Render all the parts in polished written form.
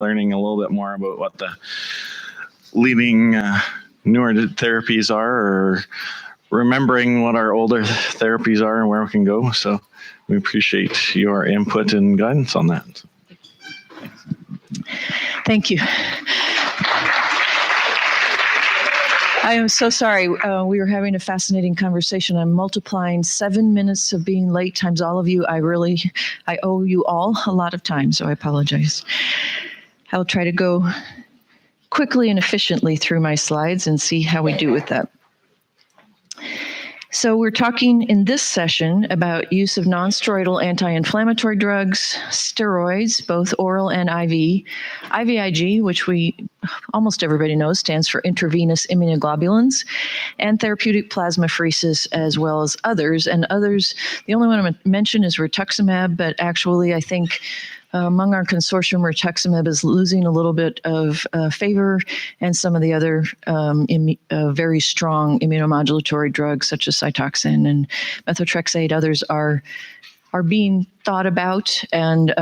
learning a little bit more about what the leading newer therapies are, or remembering what our older therapies are and where we can go. So we appreciate your input and guidance on that. Thank you. I am so sorry. We were having a fascinating conversation. I'm multiplying 7 minutes of being late times all of you. I owe you all a lot of time, so I apologize. I'll try to go quickly and efficiently through my slides and see how we do with that. So we're talking in this session about use of non-steroidal anti-inflammatory drugs, steroids, both oral and IV, IVIG, which almost everybody knows stands for intravenous immunoglobulins, and therapeutic plasmapheresis, as well as others. And others, the only one I'm going to mention is rituximab, but actually I think among our consortium, rituximab is losing a little bit of favor, and some of the other very strong immunomodulatory drugs, such as Cytoxan and methotrexate, others are being thought about. And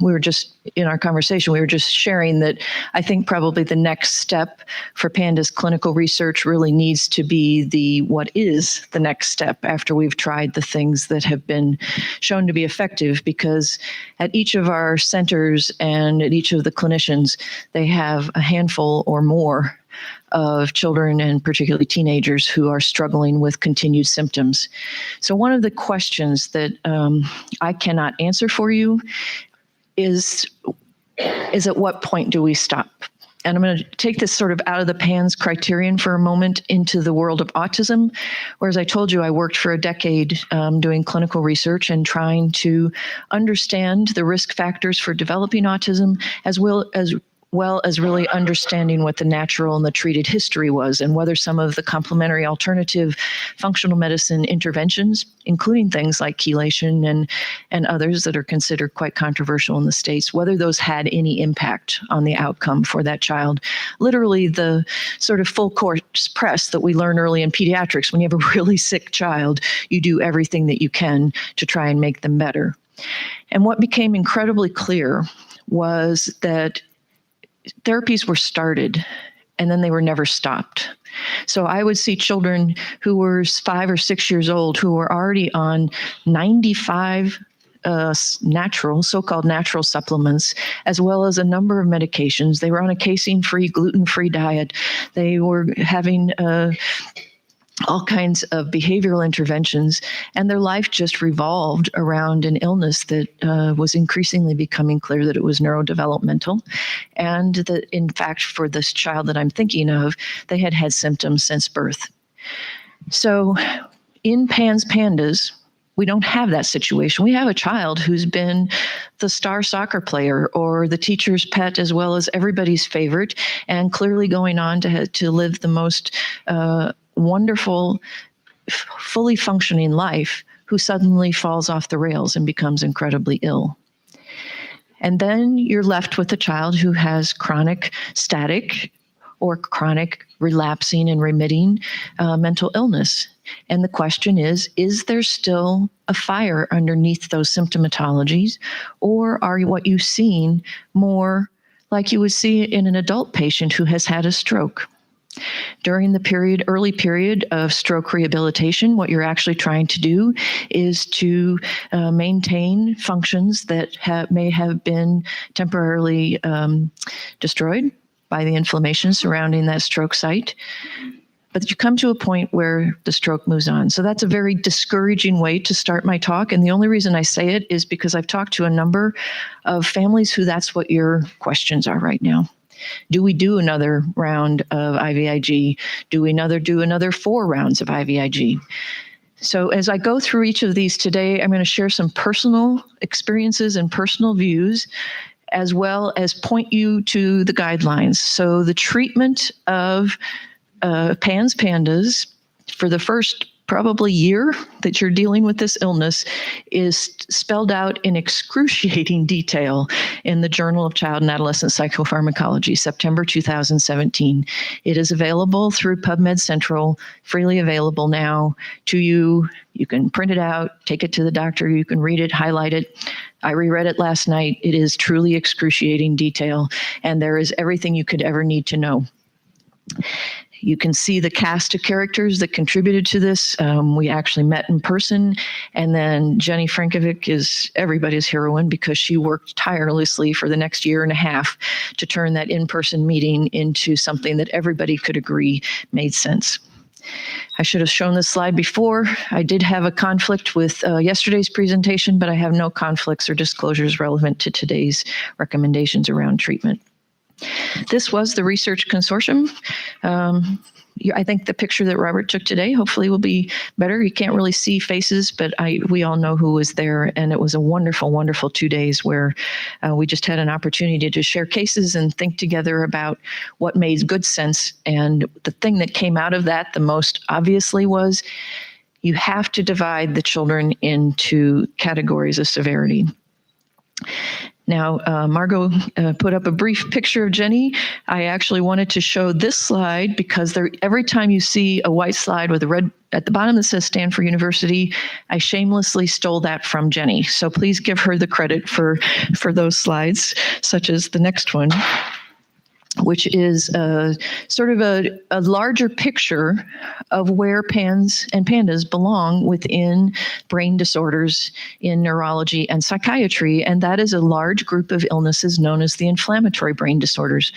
we were just, in our conversation, we were just sharing that I think probably the next step for PANDAS clinical research really needs to be what is the next step after we've tried the things that have been shown to be effective, because at each of our centers and at each of the clinicians, they have a handful or more of children and particularly teenagers who are struggling with continued symptoms. So one of the questions that I cannot answer for you is at what point do we stop? And I'm going to take this sort of out of the PANS criterion for a moment into the world of autism, where, as I told you, I worked for a decade doing clinical research and trying to understand the risk factors for developing autism, as well as really understanding what the natural and the treated history was, and whether some of the complementary alternative functional medicine interventions, including things like chelation and others that are considered quite controversial in the States, whether those had any impact on the outcome for that child. Literally the sort of full course press that we learn early in pediatrics. When you have a really sick child, you do everything that you can to try and make them better. And what became incredibly clear was that therapies were started and then they were never stopped. So I would see children who were 5 or 6 years old who were already on 95 so-called natural supplements, as well as a number of medications. They were on a casein-free, gluten-free diet. They were having all kinds of behavioral interventions, and their life just revolved around an illness that was increasingly becoming clear that it was neurodevelopmental, and that, in fact, for this child that I'm thinking of, they had had symptoms since birth. So in PANDAS, we don't have that situation. We have a child who's been the star soccer player or the teacher's pet, as well as everybody's favorite, and clearly going on to live the most wonderful, fully functioning life, who suddenly falls off the rails and becomes incredibly ill. And then you're left with a child who has chronic static or chronic relapsing and remitting mental illness. And the question is there still a fire underneath those symptomatologies, or are what you've seen more like you would see in an adult patient who has had a stroke? During the early period of stroke rehabilitation, what you're actually trying to do is to maintain functions that may have been temporarily destroyed by the inflammation surrounding that stroke site. But you come to a point where the stroke moves on. So that's a very discouraging way to start my talk. And the only reason I say it is because I've talked to a number of families who that's what your questions are right now. Do we do another round of IVIG? Do we do another 4 rounds of IVIG? So as I go through each of these today, I'm going to share some personal experiences and personal views, as well as point you to the guidelines. So the treatment of PANDAS for the first probably year that you're dealing with this illness is spelled out in excruciating detail in the Journal of Child and Adolescent Psychopharmacology, September 2017. It is available through PubMed Central, freely available now to you. You can print it out, take it to the doctor, you can read it, highlight it. I reread it last night. It is truly excruciating detail, and there is everything you could ever need to know. You can see the cast of characters that contributed to this. We actually met in person, and then Jenny Frankovic is everybody's heroine because she worked tirelessly for the next year and a half to turn that in-person meeting into something that everybody could agree made sense. I should have shown this slide before. I did have a conflict with yesterday's presentation, but I have no conflicts or disclosures relevant to today's recommendations around treatment. This was the research consortium. I think the picture that Robert took today hopefully will be better. You can't really see faces, but we all know who was there. And it was a wonderful, wonderful 2 days where we just had an opportunity to share cases and think together about what made good sense. And the thing that came out of that the most obviously was you have to divide the children into categories of severity. Now, Margot put up a brief picture of Jenny. I actually wanted to show this slide because every time you see a white slide with a red at the bottom that says Stanford University, I shamelessly stole that from Jenny. So please give her the credit for those slides, such as the next one, which is sort of a larger picture of where PANS and PANDAS belong within brain disorders in neurology and psychiatry. And that is a large group of illnesses known as the inflammatory brain disorders,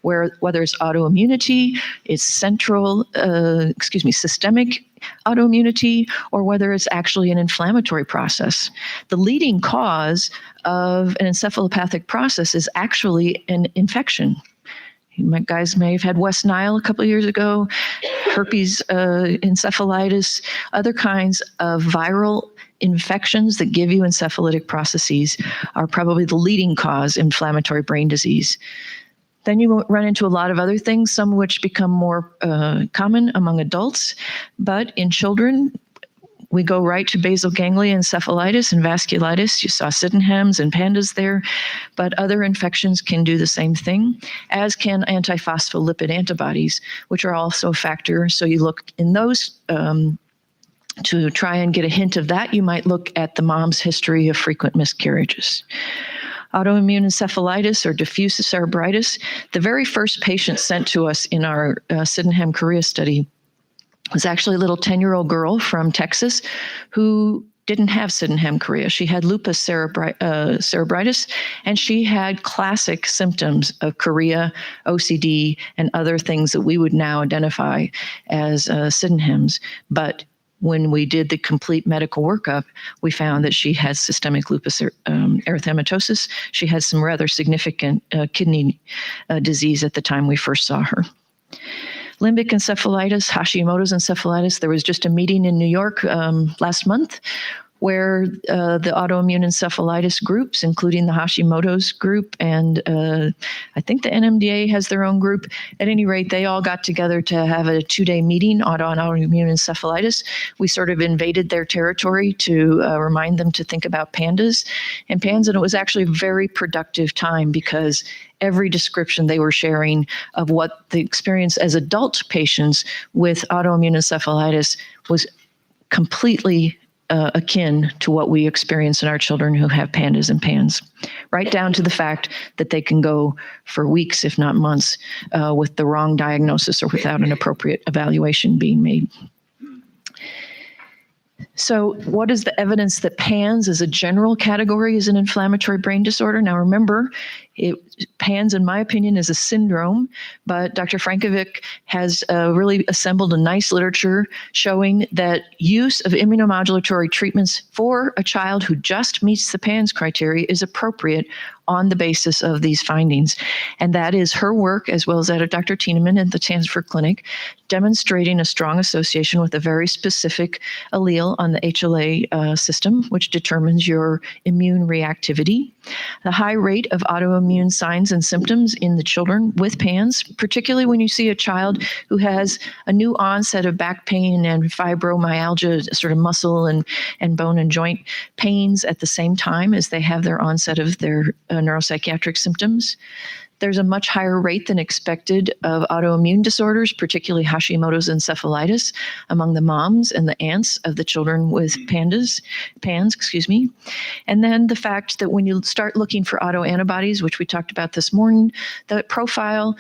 where whether it's autoimmunity, it's systemic autoimmunity, or whether it's actually an inflammatory process. The leading cause of an encephalopathic process is actually an infection. You guys may have had West Nile a couple of years ago, herpes encephalitis, other kinds of viral infections that give you encephalitic processes are probably the leading cause of inflammatory brain disease. Then you run into a lot of other things, some of which become more common among adults, but in children, we go right to basal ganglia encephalitis and vasculitis. You saw Sydenham's and PANDAS there, but other infections can do the same thing, as can antiphospholipid antibodies, which are also a factor. So you look in those to try and get a hint of that. You might look at the mom's history of frequent miscarriages. Autoimmune encephalitis or diffuse cerebritis, the very first patient sent to us in our Sydenham Korea study was actually a little 10-year-old girl from Texas who didn't have Sydenham chorea. She had lupus cerebritis, and she had classic symptoms of chorea, OCD, and other things that we would now identify as Sydenham's. But when we did the complete medical workup, we found that she had systemic lupus erythematosus. She had some rather significant kidney disease at the time we first saw her. Limbic encephalitis, Hashimoto's encephalitis. There was just a meeting in New York last month where the autoimmune encephalitis groups, including the Hashimoto's group, and I think the NMDA has their own group. At any rate, they all got together to have a 2-day meeting on autoimmune encephalitis. We sort of invaded their territory to remind them to think about PANDAS and PANS, and it was actually a very productive time because every description they were sharing of what the experience as adult patients with autoimmune encephalitis was completely akin to what we experience in our children who have PANDAS and PANS, right down to the fact that they can go for weeks, if not months, with the wrong diagnosis or without an appropriate evaluation being made. So what is the evidence that PANS as a general category is an inflammatory brain disorder? Now remember, PANS, in my opinion, is a syndrome, but Dr. Frankovic has really assembled a nice literature showing that use of immunomodulatory treatments for a child who just meets the PANS criteria is appropriate on the basis of these findings. And that is her work, as well as that of Dr. Tienemann at the Tanzberg Clinic, demonstrating a strong association with a very specific allele on the HLA system, which determines your immune reactivity. The high rate of autoimmune signs and symptoms in the children with PANS, particularly when you see a child who has a new onset of back pain and fibromyalgia, sort of muscle and bone and joint pains at the same time as they have their onset of their neuropsychiatric symptoms. There's a much higher rate than expected of autoimmune disorders, particularly Hashimoto's encephalitis, among the moms and the aunts of the children with PANS. And then the fact that when you start looking for autoantibodies, which we talked about this morning, the profile,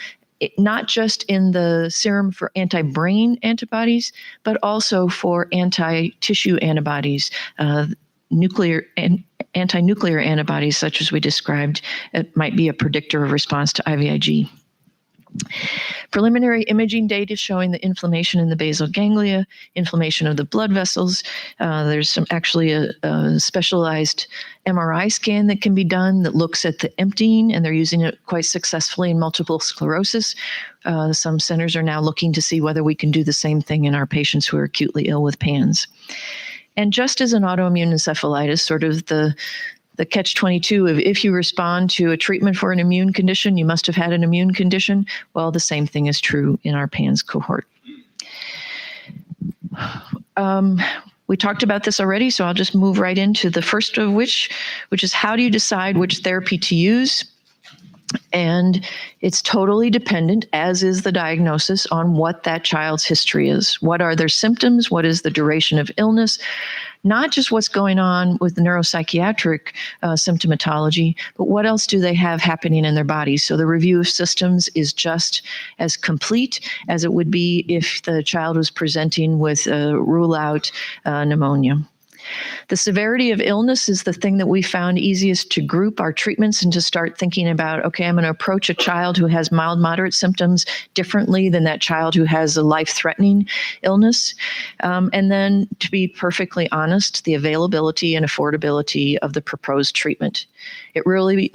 not just in the serum for anti-brain antibodies, but also for anti-tissue antibodies, nuclear and anti-nuclear antibodies, such as we described, it might be a predictor of response to IVIG. Preliminary imaging data showing the inflammation in the basal ganglia, inflammation of the blood vessels. There's actually a specialized MRI scan that can be done that looks at the emptying, and they're using it quite successfully in multiple sclerosis. Some centers are now looking to see whether we can do the same thing in our patients who are acutely ill with PANS. And just as an autoimmune encephalitis, sort of the catch-22 of if you respond to a treatment for an immune condition, you must have had an immune condition. Well, the same thing is true in our PANS cohort. We talked about this already, so I'll just move right into the first of which is how do you decide which therapy to use? And it's totally dependent, as is the diagnosis, on what that child's history is. What are their symptoms? What is the duration of illness? Not just what's going on with the neuropsychiatric symptomatology, but what else do they have happening in their bodies? So the review of systems is just as complete as it would be if the child was presenting with rule-out pneumonia. The severity of illness is the thing that we found easiest to group our treatments and to start thinking about, okay, I'm going to approach a child who has mild, moderate symptoms differently than that child who has a life-threatening illness. And then, to be perfectly honest, the availability and affordability of the proposed treatment. It really,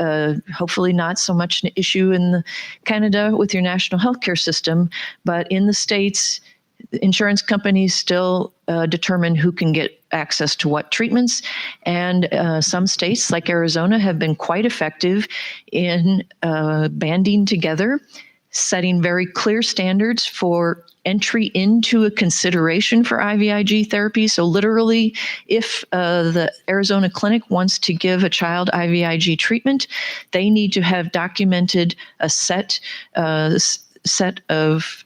hopefully not so much an issue in Canada with your national healthcare system, but in the States, insurance companies still determine who can get access to what treatments. And some states, like Arizona, have been quite effective in banding together, setting very clear standards for entry into a consideration for IVIG therapy. So literally, if the Arizona clinic wants to give a child IVIG treatment, they need to have documented a set of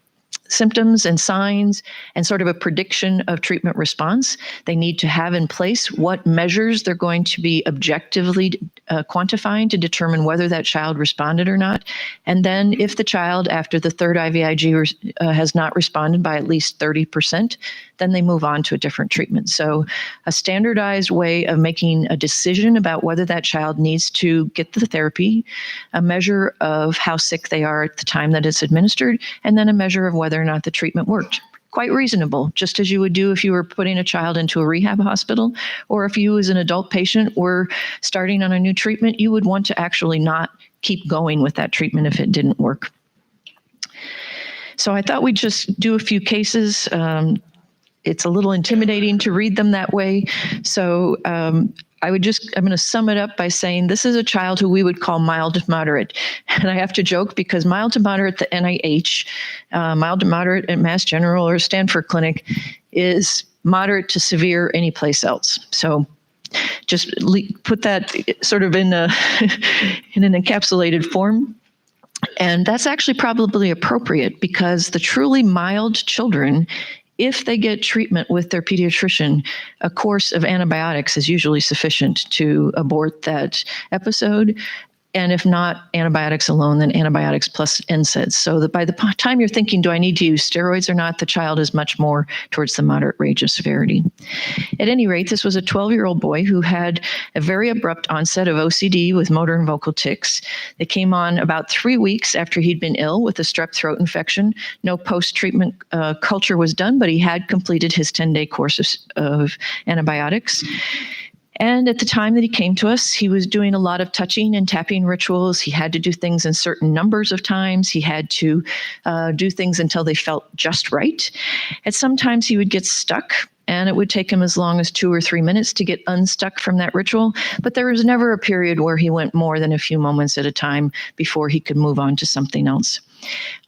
symptoms and signs and sort of a prediction of treatment response. They need to have in place what measures they're going to be objectively quantifying to determine whether that child responded or not. And then if the child after the third IVIG has not responded by at least 30%, then they move on to a different treatment. So a standardized way of making a decision about whether that child needs to get the therapy, a measure of how sick they are at the time that it's administered, and then a measure of whether or not the treatment worked. Quite reasonable, just as you would do if you were putting a child into a rehab hospital, or if you as an adult patient were starting on a new treatment, you would want to actually not keep going with that treatment if it didn't work. So I thought we'd just do a few cases. It's a little intimidating to read them that way. So I'm going to sum it up by saying this is a child who we would call mild to moderate. And I have to joke because mild to moderate at the NIH, mild to moderate at Mass General or Stanford Clinic is moderate to severe anyplace else. So just put that sort of in an encapsulated form. And that's actually probably appropriate because the truly mild children, if they get treatment with their pediatrician, a course of antibiotics is usually sufficient to abort that episode. And if not antibiotics alone, then antibiotics plus NSAIDs. So that by the time you're thinking, do I need to use steroids or not, the child is much more towards the moderate range of severity. At any rate, this was a 12-year-old boy who had a very abrupt onset of OCD with motor and vocal tics. It came on about 3 weeks after he'd been ill with a strep throat infection. No post-treatment culture was done, but he had completed his 10-day course of antibiotics. And at the time that he came to us, he was doing a lot of touching and tapping rituals. He had to do things in certain numbers of times. He had to do things until they felt just right. And sometimes he would get stuck, and it would take him as long as 2 or 3 minutes to get unstuck from that ritual. But there was never a period where he went more than a few moments at a time before he could move on to something else.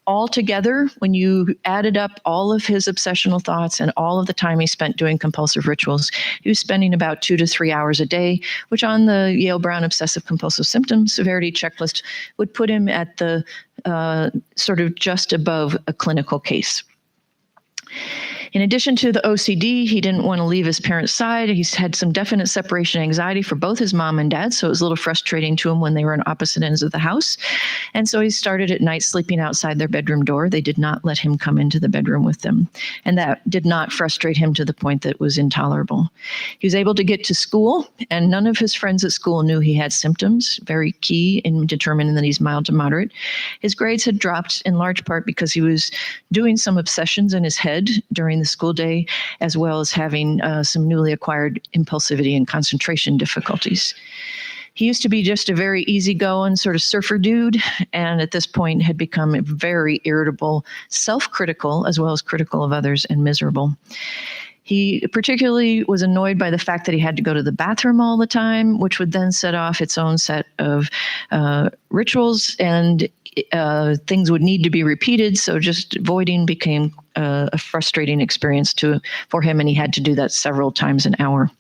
Altogether, when you added up all of his obsessional thoughts and all of the time he spent doing compulsive rituals, he was spending about 2 to 3 hours a day, which on the Yale-Brown Obsessive Compulsive Symptom Severity Checklist would put him at the sort of just above a clinical case. In addition to the OCD, he didn't want to leave his parents' side. He's had some definite separation anxiety for both his mom and dad, so it was a little frustrating to him when they were on opposite ends of the house. And so he started at night sleeping outside their bedroom door. They did not let him come into the bedroom with them. And that did not frustrate him to the point that it was intolerable. He was able to get to school, and none of his friends at school knew he had symptoms, very key in determining that he's mild to moderate. His grades had dropped in large part because he was doing some obsessions in his head during the school day, as well as having some newly acquired impulsivity and concentration difficulties. He used to be just a very easygoing sort of surfer dude, and at this point had become very irritable, self-critical, as well as critical of others, and miserable. He particularly was annoyed by the fact that he had to go to the bathroom all the time, which would then set off its own set of rituals, and things would need to be repeated. So just voiding became a frustrating experience for him, and he had to do that several times an hour.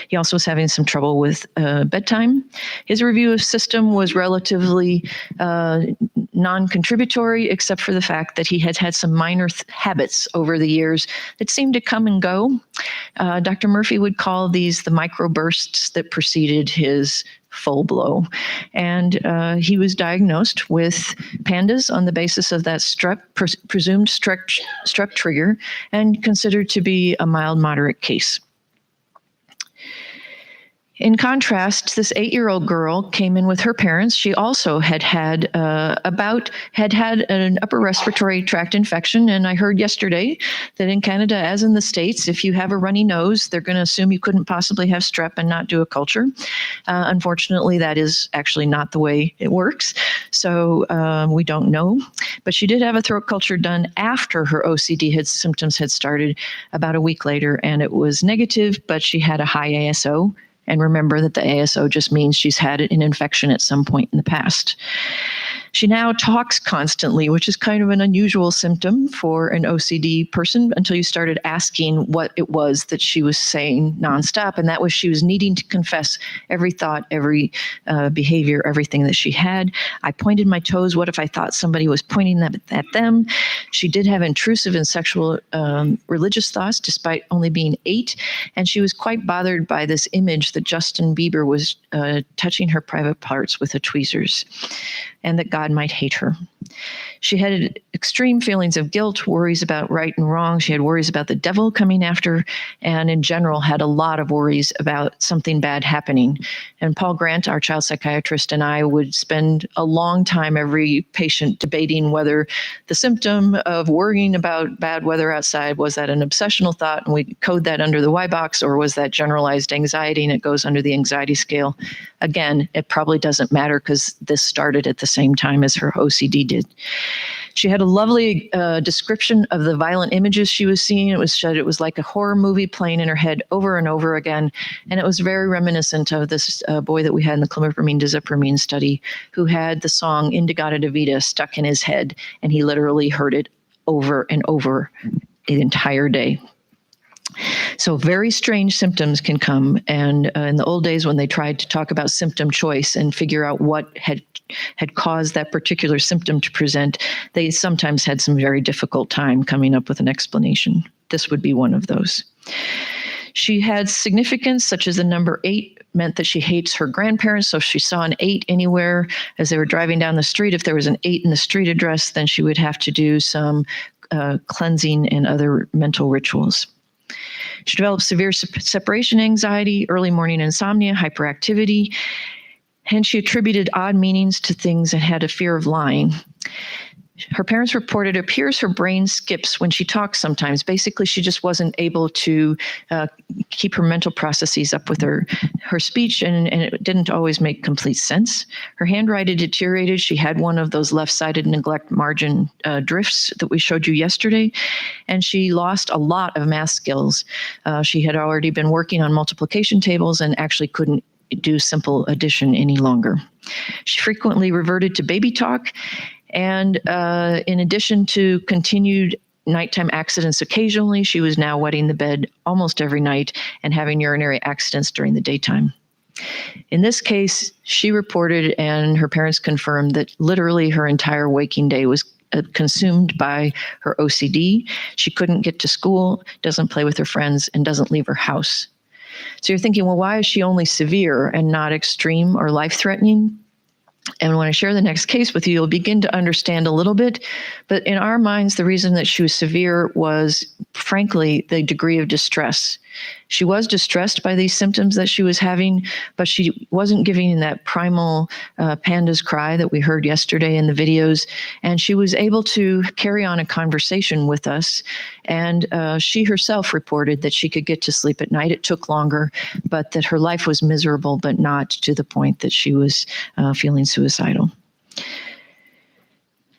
He also was having some trouble with bedtime. His review of system was relatively non-contributory, except for the fact that he had had some minor habits over the years that seemed to come and go. Dr. Murphy would call these the microbursts that preceded his full blow. And he was diagnosed with pandas on the basis of that presumed strep trigger, and considered to be a mild moderate case. In contrast, this 8-year-old girl came in with her parents. She also had an upper respiratory tract infection, and I heard yesterday that in Canada, as in the States, if you have a runny nose, they're going to assume you couldn't possibly have strep and not do a culture. Unfortunately, that is actually not the way it works, so we don't know. But she did have a throat culture done after her OCD symptoms had started about a week later, and it was negative, but she had a high ASO. And remember that the ASO just means she's had an infection at some point in the past. She now talks constantly, which is kind of an unusual symptom for an OCD person, until you started asking what it was that she was saying nonstop. And that was she was needing to confess every thought, every behavior, everything that she had. I pointed my toes. What if I thought somebody was pointing at them? She did have intrusive and sexual religious thoughts, despite only being 8. And she was quite bothered by this image that Justin Bieber was touching her private parts with the tweezers, and that God might hate her. She had extreme feelings of guilt, worries about right and wrong. She had worries about the devil coming after, and in general had a lot of worries about something bad happening. And Paul Grant, our child psychiatrist, and I would spend a long time every patient debating whether the symptom of worrying about bad weather outside, was that an obsessional thought and we code that under the Y box, or was that generalized anxiety and it goes under the anxiety scale. Again, it probably doesn't matter because this started at the same time as her OCD did. She had a lovely description of the violent images she was seeing. It was like a horror movie playing in her head over and over again. And it was very reminiscent of this boy that we had in the clomipramine diazepamine study, who had the song Indigata Davida stuck in his head, and he literally heard it over and over the entire day. So very strange symptoms can come. And in the old days, when they tried to talk about symptom choice and figure out what had caused that particular symptom to present, they sometimes had some very difficult time coming up with an explanation. This would be one of those. She had significance, such as the number 8 meant that she hates her grandparents. So if she saw an 8 anywhere as they were driving down the street, if there was an 8 in the street address, then she would have to do some cleansing and other mental rituals. She developed severe separation anxiety, early morning insomnia, hyperactivity, and she attributed odd meanings to things and had a fear of lying. Her parents reported it appears her brain skips when she talks sometimes. Basically, she just wasn't able to keep her mental processes up with her speech, and it didn't always make complete sense. Her handwriting deteriorated. She had one of those left-sided neglect margin drifts that we showed you yesterday, and she lost a lot of math skills. She had already been working on multiplication tables and actually couldn't do simple addition any longer. She frequently reverted to baby talk, and in addition to continued nighttime accidents occasionally, she was now wetting the bed almost every night and having urinary accidents during the daytime. In this case, she reported, and her parents confirmed, that literally her entire waking day was consumed by her OCD. She couldn't get to school, doesn't play with her friends, and doesn't leave her house. So you're thinking, well, why is she only severe and not extreme or life-threatening? And when I share the next case with you, you'll begin to understand a little bit. But in our minds, the reason that she was severe was, frankly, the degree of distress. She was distressed by these symptoms that she was having, but she wasn't giving that primal panda's cry that we heard yesterday in the videos. And she was able to carry on a conversation with us. And she herself reported that she could get to sleep at night. It took longer, but that her life was miserable, but not to the point that she was feeling suicidal.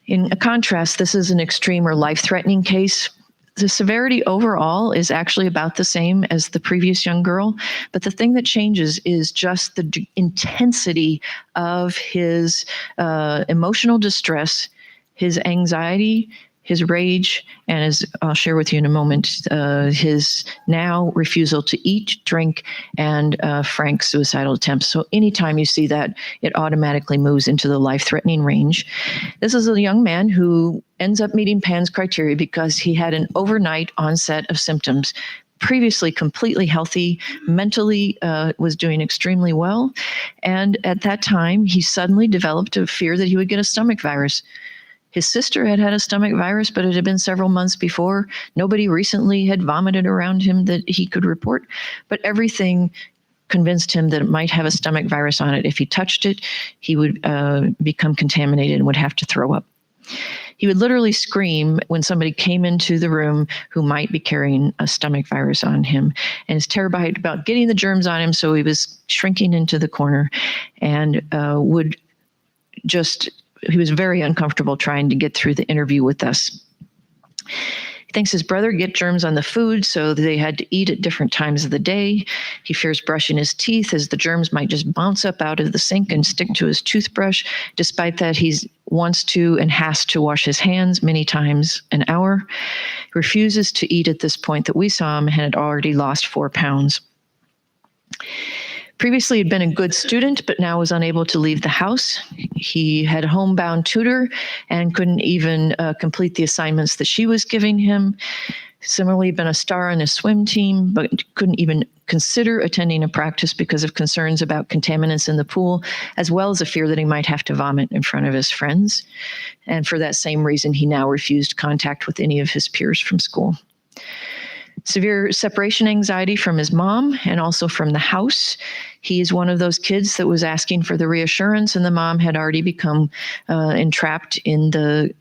In contrast, this is an extreme or life-threatening case. The severity overall is actually about the same as the previous young girl, but the thing that changes is just the intensity of his emotional distress, his anxiety, his rage, and as I'll share with you in a moment, his now refusal to eat, drink, and frank suicidal attempts. So anytime you see that, it automatically moves into the life-threatening range. This is a young man who ends up meeting Pan's criteria because he had an overnight onset of symptoms. Previously completely healthy, mentally was doing extremely well. And at that time, he suddenly developed a fear that he would get a stomach virus. His sister had had a stomach virus, but it had been several months before. Nobody recently had vomited around him that he could report, but everything convinced him that it might have a stomach virus on it. If he touched it, he would become contaminated and would have to throw up. He would literally scream when somebody came into the room who might be carrying a stomach virus on him, and is terrified about getting the germs on him, so he was shrinking into the corner and he was very uncomfortable trying to get through the interview with us. He thinks his brother get germs on the food, so they had to eat at different times of the day. He fears brushing his teeth, as the germs might just bounce up out of the sink and stick to his toothbrush. Despite that, he wants to and has to wash his hands many times an hour. He refuses to eat at this point that we saw him and had already lost 4 pounds. Previously, he'd been a good student, but now was unable to leave the house. He had a homebound tutor and couldn't even complete the assignments that she was giving him. Similarly, been a star on his swim team, but couldn't even consider attending a practice because of concerns about contaminants in the pool, as well as a fear that he might have to vomit in front of his friends. And for that same reason, he now refused contact with any of his peers from school. Severe separation anxiety from his mom and also from the house. He is one of those kids that was asking for the reassurance, and the mom had already become entrapped in the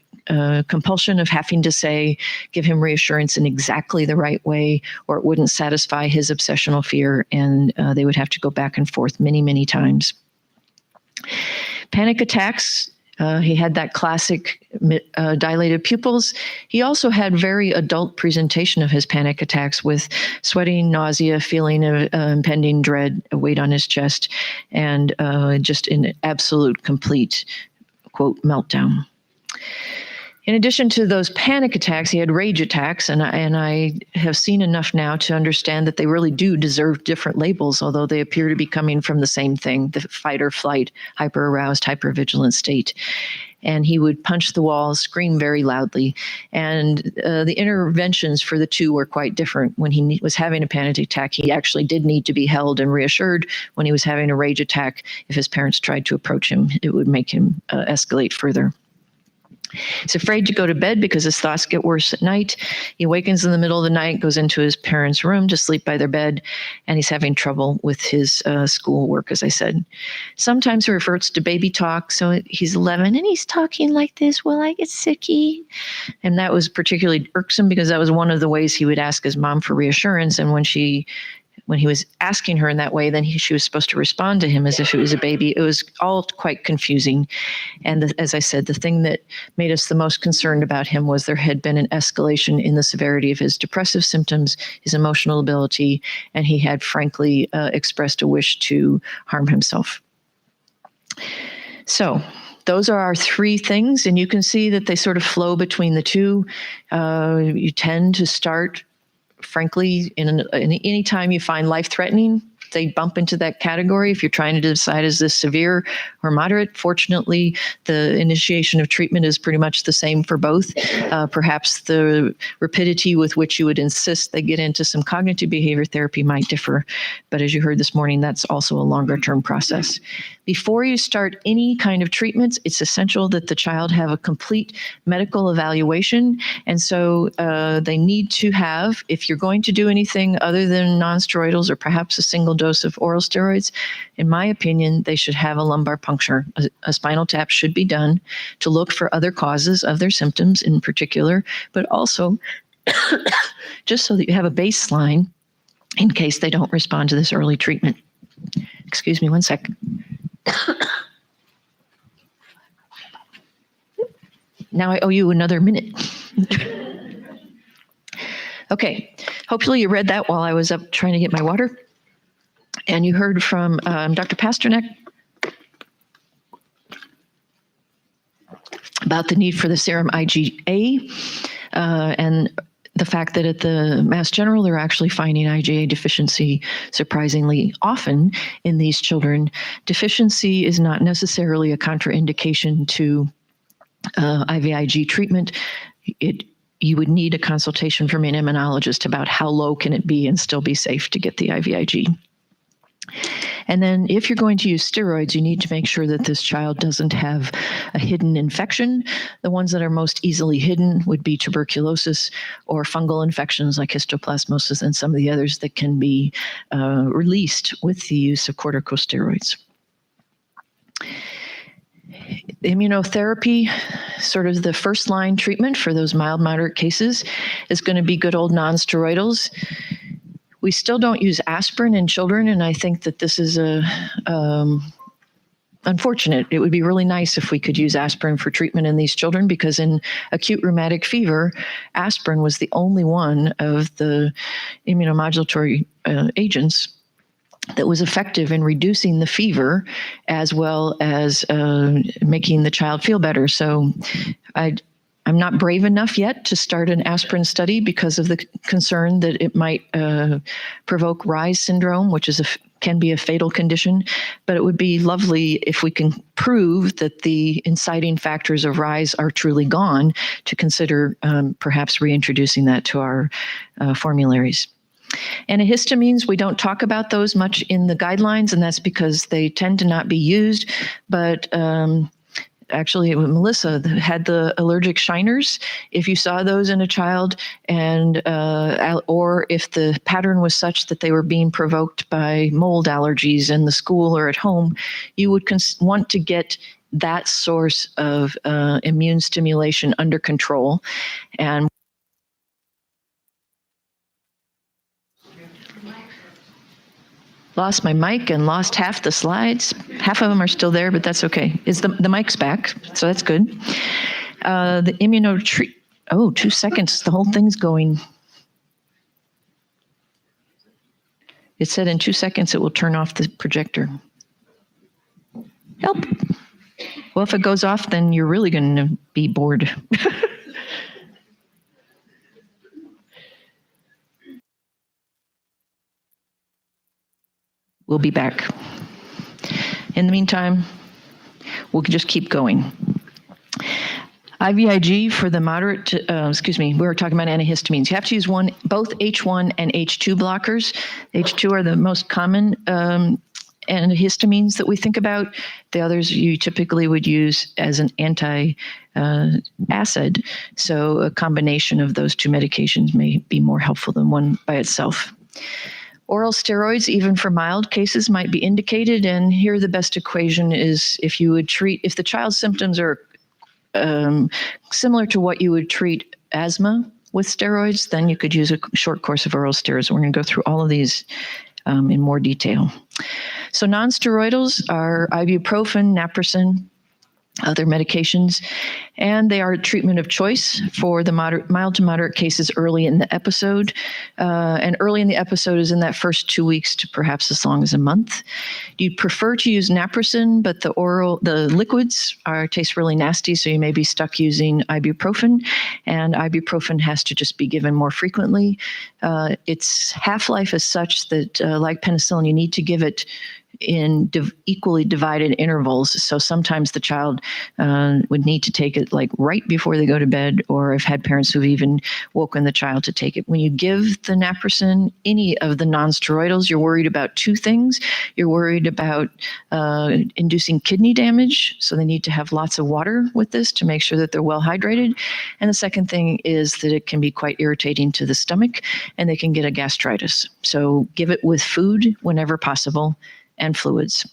compulsion of having to give him reassurance in exactly the right way, or it wouldn't satisfy his obsessional fear, and they would have to go back and forth many, many times. Panic attacks. He had that classic dilated pupils. He also had very adult presentation of his panic attacks, with sweating, nausea, feeling of impending dread, a weight on his chest, and just an absolute, complete, quote, meltdown. In addition to those panic attacks, he had rage attacks, and I have seen enough now to understand that they really do deserve different labels, although they appear to be coming from the same thing, the fight or flight, hyper-aroused, hyper-vigilant state. And he would punch the walls, scream very loudly, and the interventions for the two were quite different. When he was having a panic attack, he actually did need to be held and reassured. When he was having a rage attack, if his parents tried to approach him, it would make him escalate further. He's afraid to go to bed because his thoughts get worse at night. He awakens in the middle of the night, goes into his parents' room to sleep by their bed, and he's having trouble with his schoolwork, as I said. Sometimes he reverts to baby talk. So he's 11 and he's talking like this. Well, I get sicky. And that was particularly irksome because that was one of the ways he would ask his mom for reassurance. And when he was asking her in that way, then she was supposed to respond to him as if it was a baby. It was all quite confusing. And as I said, the thing that made us the most concerned about him was there had been an escalation in the severity of his depressive symptoms, his emotional ability, and he had frankly expressed a wish to harm himself. So those are our three things, and you can see that they sort of flow between the two. You tend to start, frankly, in any time you find life-threatening, they bump into that category. If you're trying to decide is this severe or moderate, fortunately, the initiation of treatment is pretty much the same for both. Perhaps the rapidity with which you would insist they get into some cognitive behavior therapy might differ. But as you heard this morning, that's also a longer-term process. Before you start any kind of treatments, it's essential that the child have a complete medical evaluation. And so they need to have, if you're going to do anything other than nonsteroidals or perhaps a single dose of oral steroids, in my opinion, they should have a lumbar puncture. A spinal tap should be done to look for other causes of their symptoms in particular, but also just so that you have a baseline in case they don't respond to this early treatment. Excuse me one sec. Now I owe you another minute. Okay, hopefully you read that while I was up trying to get my water. And you heard from Dr. Pasternak about the need for the serum IgA and the fact that at the Mass General, they're actually finding IgA deficiency surprisingly often in these children. Deficiency is not necessarily a contraindication to IVIG treatment. You would need a consultation from an immunologist about how low can it be and still be safe to get the IVIG. And then if you're going to use steroids, you need to make sure that this child doesn't have a hidden infection. The ones that are most easily hidden would be tuberculosis or fungal infections like histoplasmosis and some of the others that can be released with the use of corticosteroids. Immunotherapy, sort of the first line treatment for those mild, moderate cases, is going to be good old nonsteroidals. We still don't use aspirin in children, and I think that this is unfortunate. It would be really nice if we could use aspirin for treatment in these children, because in acute rheumatic fever, aspirin was the only one of the immunomodulatory agents that was effective in reducing the fever as well as making the child feel better. So I'm not brave enough yet to start an aspirin study because of the concern that it might provoke Reye's syndrome, which can be a fatal condition. But it would be lovely if we can prove that the inciting factors of Reye's are truly gone to consider perhaps reintroducing that to our formularies. Antihistamines, we don't talk about those much in the guidelines, and that's because they tend to not be used. But actually, Melissa had the allergic shiners. If you saw those in a child, and or if the pattern was such that they were being provoked by mold allergies in the school or at home, you would want to get that source of immune stimulation under control. And lost my mic and lost half the slides. Half of them are still there, but that's okay. The mic's back, so that's good. The immunotreat. Oh, 2 seconds. The whole thing's going. It said in 2 seconds it will turn off the projector. Help. Well, if it goes off, then you're really going to be bored. We'll be back. In the meantime, we'll just keep going. IVIG for the moderate, we were talking about antihistamines. You have to use both H1 and H2 blockers. H2 are the most common antihistamines that we think about. The others you typically would use as an anti-acid. So a combination of those two medications may be more helpful than one by itself. Oral steroids, even for mild cases, might be indicated. And here the best equation is if the child's symptoms are similar to what you would treat asthma with steroids, then you could use a short course of oral steroids. We're going to go through all of these in more detail. So nonsteroidals are ibuprofen, naproxen, other medications, and they are a treatment of choice for the mild to moderate cases early in the episode. And early in the episode is in that first 2 weeks to perhaps as long as a month. You'd prefer to use naproxen, but the liquids taste really nasty, so you may be stuck using ibuprofen, and ibuprofen has to just be given more frequently. Its half-life is such that, like penicillin, you need to give it in equally divided intervals. So sometimes the child would need to take it like right before they go to bed, or I've had parents who've even woken the child to take it. When you give the naproxen, any of the nonsteroidals, you're worried about two things. You're worried about inducing kidney damage, so they need to have lots of water with this to make sure that they're well hydrated. And the second thing is that it can be quite irritating to the stomach, and they can get a gastritis. So give it with food whenever possible, and fluids.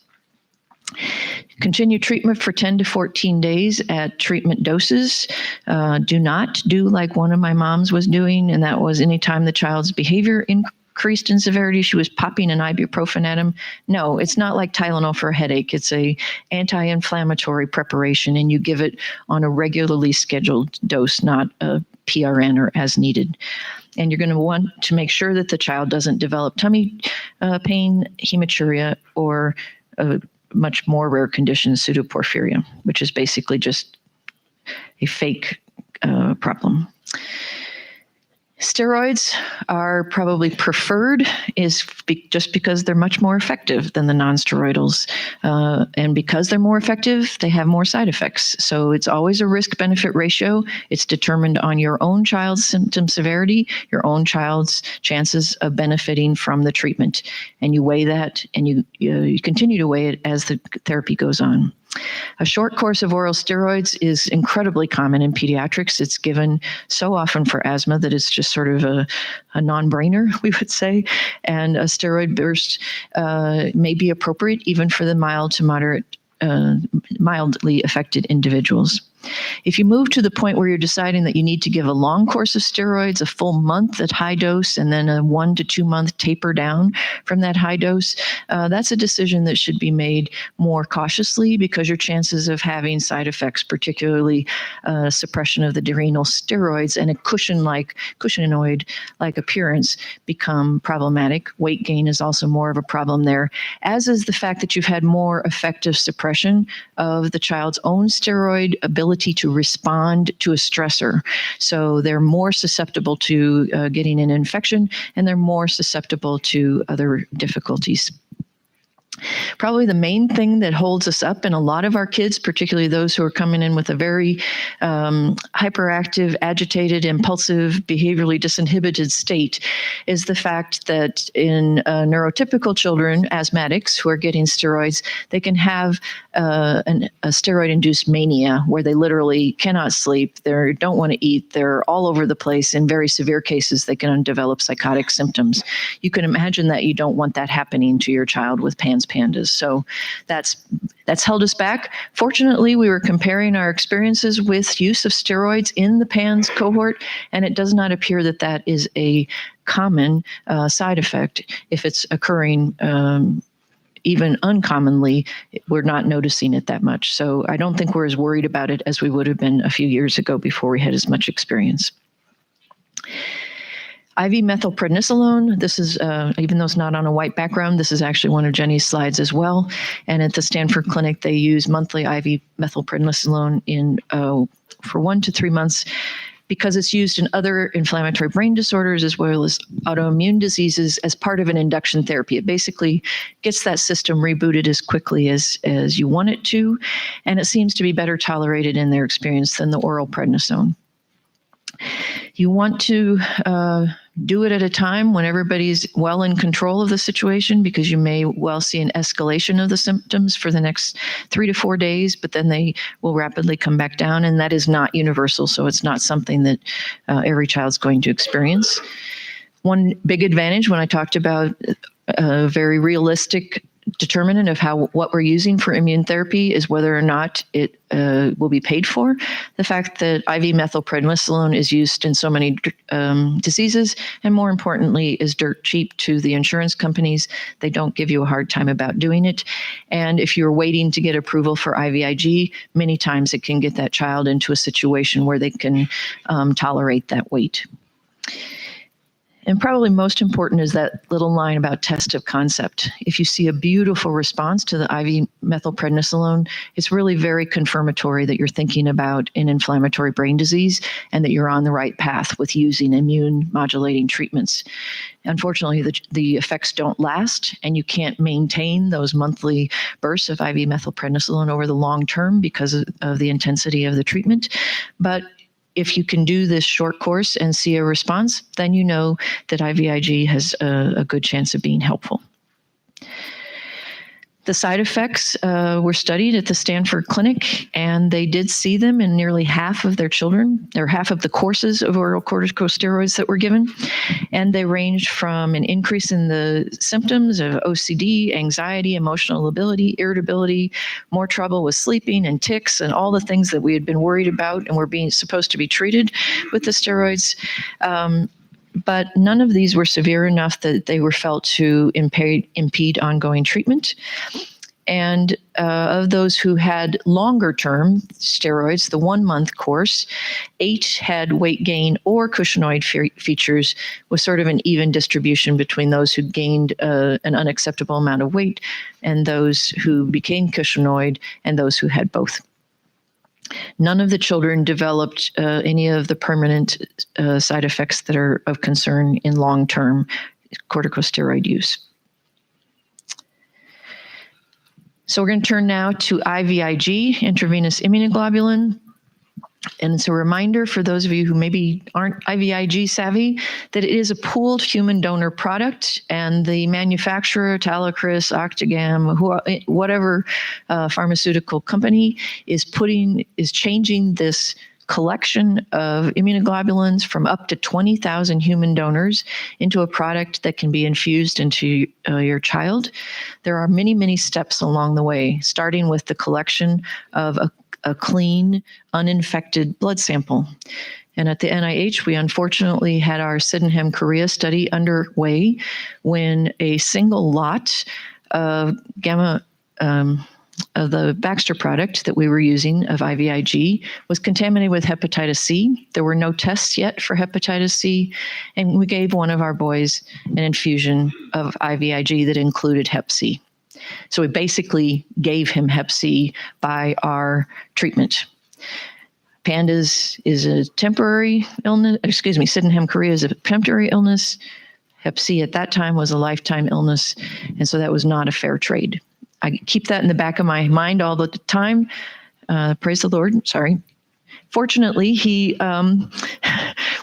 Continue treatment for 10 to 14 days at treatment doses. Do not do like one of my moms was doing, and that was anytime the child's behavior increased in severity, she was popping an ibuprofen at him. No, it's not like Tylenol for a headache. It's a anti-inflammatory preparation, and you give it on a regularly scheduled dose, not a PRN or as needed. And you're going to want to make sure that the child doesn't develop tummy pain, hematuria, or a much more rare condition, pseudoporphyria, which is basically just a fake problem. Steroids are probably preferred just because they're much more effective than the nonsteroidals. And because they're more effective, they have more side effects. So it's always a risk-benefit ratio. It's determined on your own child's symptom severity, your own child's chances of benefiting from the treatment. And you weigh that, and you continue to weigh it as the therapy goes on. A short course of oral steroids is incredibly common in pediatrics. It's given so often for asthma that it's just sort of a non-brainer, we would say. And a steroid burst may be appropriate even for the mild to moderate, mildly affected individuals. If you move to the point where you're deciding that you need to give a long course of steroids, a full month at high dose, and then a 1 to 2 month taper down from that high dose, that's a decision that should be made more cautiously, because your chances of having side effects, particularly suppression of the adrenal steroids and a cushionic-like appearance, become problematic. Weight gain is also more of a problem there, as is the fact that you've had more effective suppression of the child's own steroid ability to respond to a stressor. So they're more susceptible to getting an infection, and they're more susceptible to other difficulties. Probably the main thing that holds us up in a lot of our kids, particularly those who are coming in with a very hyperactive, agitated, impulsive, behaviorally disinhibited state, is the fact that in neurotypical children, asthmatics who are getting steroids, they can have a steroid-induced mania where they literally cannot sleep, they don't want to eat, they're all over the place. In very severe cases, they can develop psychotic symptoms. You can imagine that you don't want that happening to your child with pandas. So that's held us back. Fortunately, we were comparing our experiences with use of steroids in the PANS cohort, and it does not appear that that is a common side effect. If it's occurring even uncommonly, we're not noticing it that much. So I don't think we're as worried about it as we would have been a few years ago before we had as much experience. IV methylprednisolone, this is, even though it's not on a white background, this is actually one of Jenny's slides as well. And at the Stanford Clinic, they use monthly IV methylprednisolone for 1 to 3 months, because it's used in other inflammatory brain disorders as well as autoimmune diseases as part of an induction therapy. It basically gets that system rebooted as quickly as you want it to, and it seems to be better tolerated in their experience than the oral prednisone. You want to Do it at a time when everybody's well in control of the situation, because you may well see an escalation of the symptoms for the next 3 to 4 days, but then they will rapidly come back down. And that is not universal, so it's not something that every child's going to experience. One big advantage when I talked about a very realistic determinant of what we're using for immune therapy is whether or not it will be paid for. The fact that IV methylprednisolone is used in so many diseases, and more importantly, is dirt cheap to the insurance companies. They don't give you a hard time about doing it. And if you're waiting to get approval for IVIG, many times it can get that child into a situation where they can tolerate that wait. And probably most important is that little line about test of concept. If you see a beautiful response to the IV methylprednisolone, it's really very confirmatory that you're thinking about an inflammatory brain disease and that you're on the right path with using immune modulating treatments. Unfortunately, the effects don't last, and you can't maintain those monthly bursts of IV methylprednisolone over the long term because of the intensity of the treatment. But if you can do this short course and see a response, then you know that IVIG has a good chance of being helpful. The side effects were studied at the Stanford Clinic, and they did see them in nearly half of their children, or half of the courses of oral corticosteroids that were given. And they ranged from an increase in the symptoms of OCD, anxiety, emotional lability, irritability, more trouble with sleeping and tics, and all the things that we had been worried about and were supposed to be treated with the steroids. But none of these were severe enough that they were felt to impede ongoing treatment. And of those who had longer-term steroids, the 1-month course, 8 had weight gain or cushingoid features, with sort of an even distribution between those who gained an unacceptable amount of weight and those who became cushingoid and those who had both. None of the children developed any of the permanent side effects that are of concern in long-term corticosteroid use. So we're going to turn now to IVIG, intravenous immunoglobulin. And it's a reminder for those of you who maybe aren't IVIG savvy that it is a pooled human donor product, and the manufacturer, Talacris, Octagam, whatever pharmaceutical company is changing this collection of immunoglobulins from up to 20,000 human donors into a product that can be infused into your child. There are many, many steps along the way, starting with the collection of a clean, uninfected blood sample. And at the NIH, we unfortunately had our Sydenham, Korea study underway when a single lot of of the Baxter product that we were using of IVIG was contaminated with hepatitis C. There were no tests yet for hepatitis C, and we gave one of our boys an infusion of IVIG that included hep C. So we basically gave him hep C by our treatment. PANDAS is a temporary illness, Sydenham Korea is a temporary illness. Hep C at that time was a lifetime illness, and so that was not a fair trade. I keep that in the back of my mind all the time. Praise the Lord. Sorry. Fortunately, he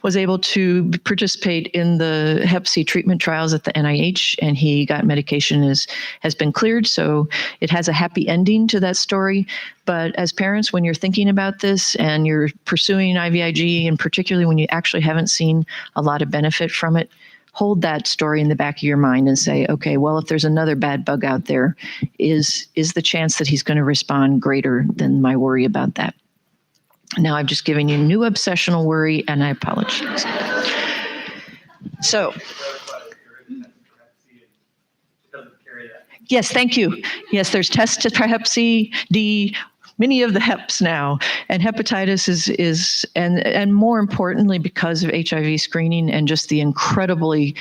was able to participate in the hep C treatment trials at the NIH, and he got medication, has been cleared. So it has a happy ending to that story. But as parents, when you're thinking about this and you're pursuing IVIG, and particularly when you actually haven't seen a lot of benefit from it, hold that story in the back of your mind and say, okay, well, if there's another bad bug out there, is the chance that he's going to respond greater than my worry about that? Now I've just given you new obsessional worry, and I apologize. So, yes, thank you. Yes, there's tests to hep C, D, many of the HEPs now, and hepatitis is and more importantly, because of HIV screening and just the incredibly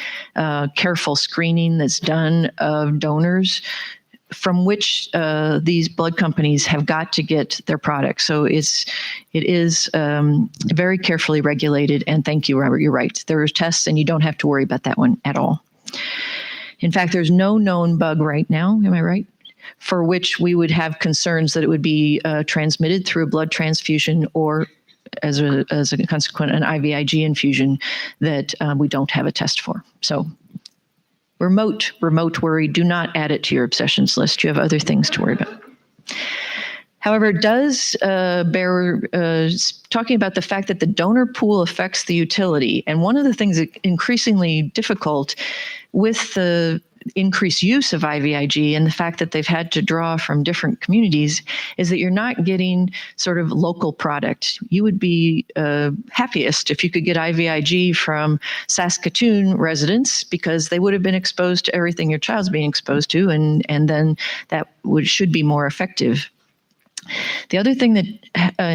careful screening that's done of donors, from which these blood companies have got to get their products. So it is very carefully regulated. And thank you, Robert. You're right. There are tests, and you don't have to worry about that one at all. In fact, there's no known bug right now. Am I right? For which we would have concerns that it would be transmitted through a blood transfusion or as a consequent, an IVIG infusion that we don't have a test for. So remote worry, do not add it to your obsessions list. You have other things to worry about. However, it does bear talking about the fact that the donor pool affects the utility. And one of the things that increasingly difficult with the increased use of IVIG and the fact that they've had to draw from different communities is that you're not getting sort of local product. You would be happiest if you could get IVIG from Saskatoon residents because they would have been exposed to everything your child's being exposed to, and then that should be more effective. The other thing that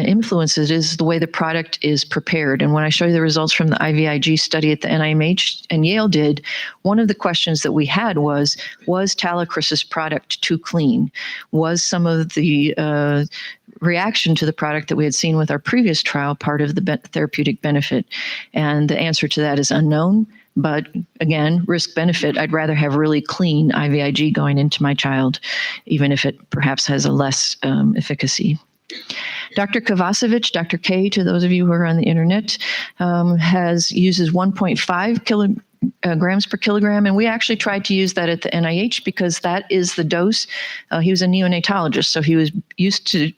influences is the way the product is prepared. And when I show you the results from the IVIG study at the NIMH and Yale did, one of the questions that we had was Talacris's product too clean? Was some of the reaction to the product that we had seen with our previous trial part of the therapeutic benefit? And the answer to that is unknown. But again, risk benefit, I'd rather have really clean IVIG going into my child, even if it perhaps has a less efficacy. Dr. Kovacevic, Dr. K, to those of you who are on the internet, uses 1.5 grams per kilogram, and we actually tried to use that at the NIH because that is the dose. He was a neonatologist, so he was used to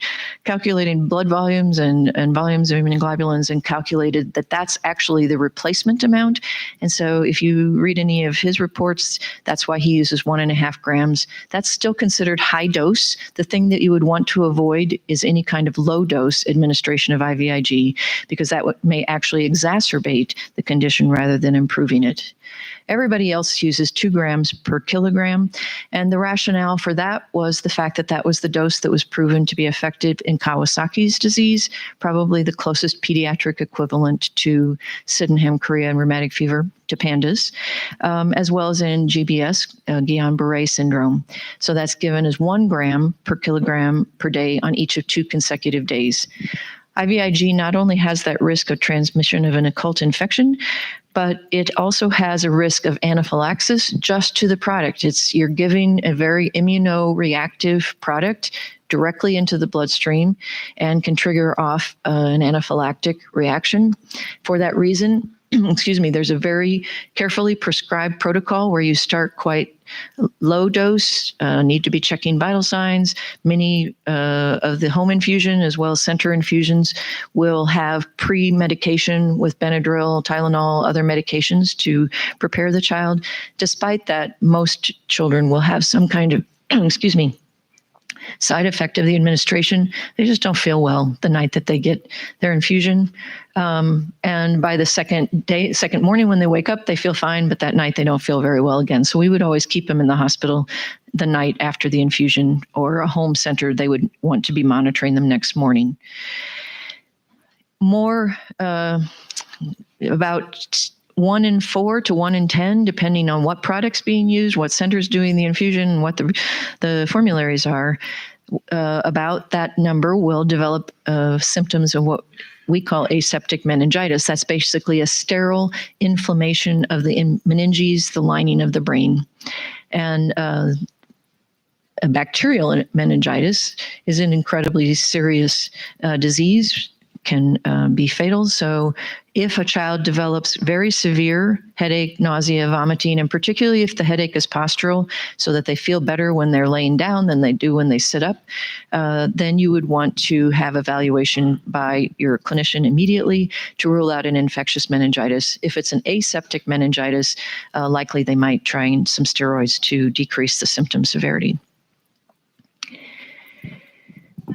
calculating blood volumes and volumes of immunoglobulins, and calculated that that's actually the replacement amount. And so if you read any of his reports, that's why he uses 1.5 grams. That's still considered high dose. The thing that you would want to avoid is any kind of low dose administration of IVIG, because that may actually exacerbate the condition rather than improving it. Everybody else uses 2 grams per kilogram, and the rationale for that was the fact that that was the dose that was proven to be effective in Kawasaki's disease, probably the closest pediatric equivalent to Sydenham chorea and rheumatic fever, to pandas, as well as in GBS, Guillain-Barré syndrome. So that's given as 1 gram per kilogram per day on each of 2 consecutive days. IVIG not only has that risk of transmission of an occult infection, but it also has a risk of anaphylaxis just to the product. You're giving a very immunoreactive product directly into the bloodstream and can trigger off an anaphylactic reaction. For that reason, there's a very carefully prescribed protocol where you start quite low dose, need to be checking vital signs. Many of the home infusion as well as center infusions will have pre-medication with Benadryl, Tylenol, other medications to prepare the child. Despite that, most children will have some kind of, side effect of the administration. They just don't feel well the night that they get their infusion. And by the second morning when they wake up, they feel fine, but that night they don't feel very well again. So we would always keep them in the hospital the night after the infusion, or a home center. They would want to be monitoring them next morning. More about 1 in 4 to 1 in 10, depending on what product's being used, what center's doing the infusion, and what the formularies are. About that number will develop symptoms of what we call aseptic meningitis. That's basically a sterile inflammation of the meninges, the lining of the brain. And a bacterial meningitis is an incredibly serious disease, can be fatal. So if a child develops very severe headache, nausea, vomiting, and particularly if the headache is postural, so that they feel better when they're laying down than they do when they sit up, then you would want to have evaluation by your clinician immediately to rule out an infectious meningitis. If it's an aseptic meningitis, likely they might try some steroids to decrease the symptom severity.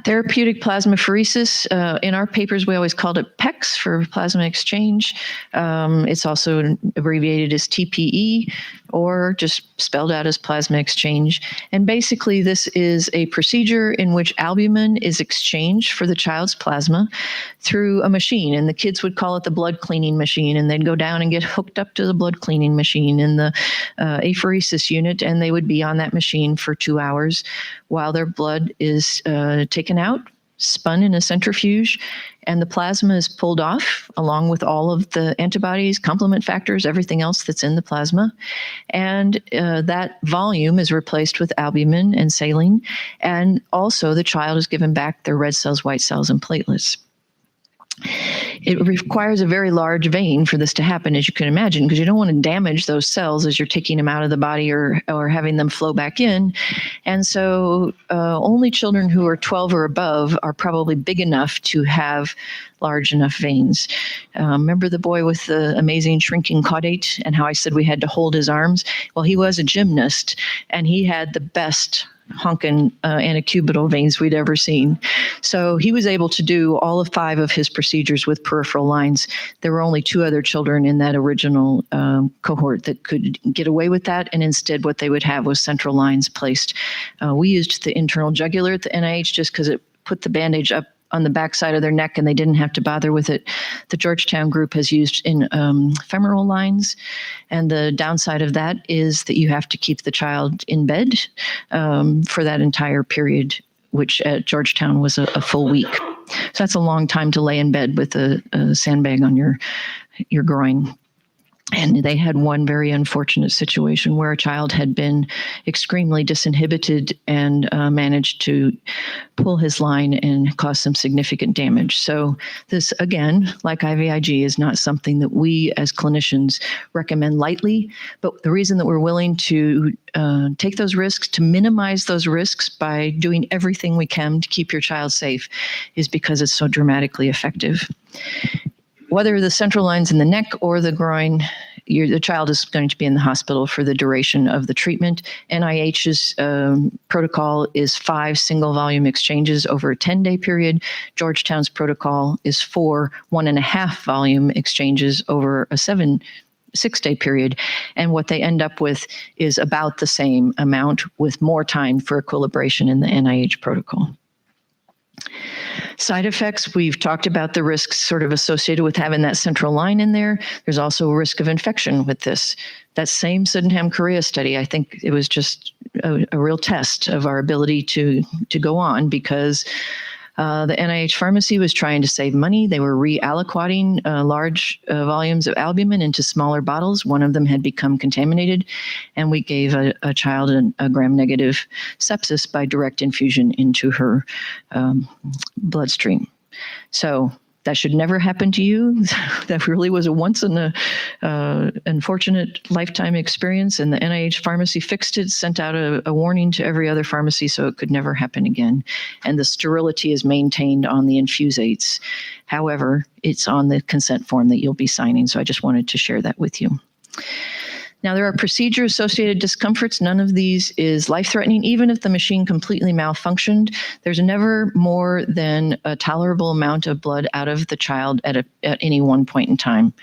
Therapeutic plasmapheresis. In our papers, we always called it PEX for plasma exchange. It's also abbreviated as TPE, or just spelled out as plasma exchange. And basically, this is a procedure in which albumin is exchanged for the child's plasma through a machine. And the kids would call it the blood cleaning machine. And they'd go down and get hooked up to the blood cleaning machine in the apheresis unit. And they would be on that machine for 2 hours while their blood is taken out, spun in a centrifuge, and the plasma is pulled off along with all of the antibodies, complement factors, everything else that's in the plasma. And that volume is replaced with albumin and saline. And also the child is given back their red cells, white cells, and platelets. It requires a very large vein for this to happen, as you can imagine, because you don't want to damage those cells as you're taking them out of the body or having them flow back in. And so only children who are 12 or above are probably big enough to have large enough veins. Remember the boy with the amazing shrinking caudate and how I said we had to hold his arms? Well, he was a gymnast, and he had the best honkin antecubital veins we'd ever seen. So he was able to do all of 5 of his procedures with peripheral lines. There were only 2 other children in that original cohort that could get away with that, and instead what they would have was central lines placed. We used the internal jugular at the NIH just because it put the bandage up on the backside of their neck and they didn't have to bother with it. The Georgetown group has used in femoral lines, and the downside of that is that you have to keep the child in bed for that entire period, which at Georgetown was a full week. So that's a long time to lay in bed with a sandbag on your groin. And they had one very unfortunate situation where a child had been extremely disinhibited and managed to pull his line and cause some significant damage. So this, again, like IVIG, is not something that we as clinicians recommend lightly. But the reason that we're willing to take those risks, to minimize those risks by doing everything we can to keep your child safe, is because it's so dramatically effective. Whether the central line's in the neck or the groin, the child is going to be in the hospital for the duration of the treatment. NIH's protocol is 5 single volume exchanges over a 10-day period. Georgetown's protocol is 4 1.5 volume exchanges over a 6-day period. And what they end up with is about the same amount with more time for equilibration in the NIH protocol. Side effects, we've talked about the risks sort of associated with having that central line in there. There's also a risk of infection with this. That same Sydenham Korea study, I think it was just a real test of our ability to go on, because the NIH pharmacy was trying to save money. They were reallocating large volumes of albumin into smaller bottles. One of them had become contaminated, and we gave a child a gram-negative sepsis by direct infusion into her bloodstream. So that should never happen to you. That really was a once in a unfortunate lifetime experience, and the NIH pharmacy fixed it, sent out a warning to every other pharmacy so it could never happen again. And the sterility is maintained on the infusates. However, it's on the consent form that you'll be signing, so I just wanted to share that with you. Now, there are procedure-associated discomforts. None of these is life-threatening. Even if the machine completely malfunctioned, there's never more than a tolerable amount of blood out of the child at any one point in time.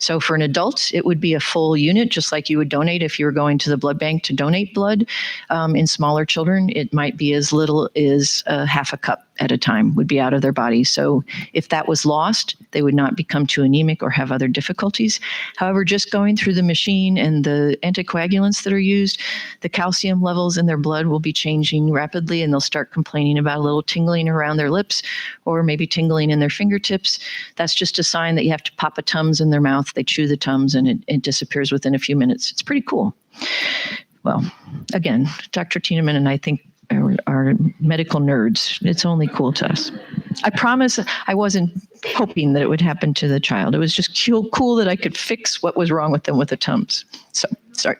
So for an adult, it would be a full unit, just like you would donate if you were going to the blood bank to donate blood. In smaller children, it might be as little as half a cup at a time would be out of their body. So if that was lost, they would not become too anemic or have other difficulties. However, just going through the machine and the anticoagulants that are used, the calcium levels in their blood will be changing rapidly, and they'll start complaining about a little tingling around their lips or maybe tingling in their fingertips. That's just a sign that you have to pop a Tums in their mouth. They chew the Tums and it disappears within a few minutes. It's pretty cool. Well, again, Dr. Tienemann and I think are medical nerds. It's only cool to us. I promise I wasn't hoping that it would happen to the child. It was just cool that I could fix what was wrong with them with the Tums. So, sorry.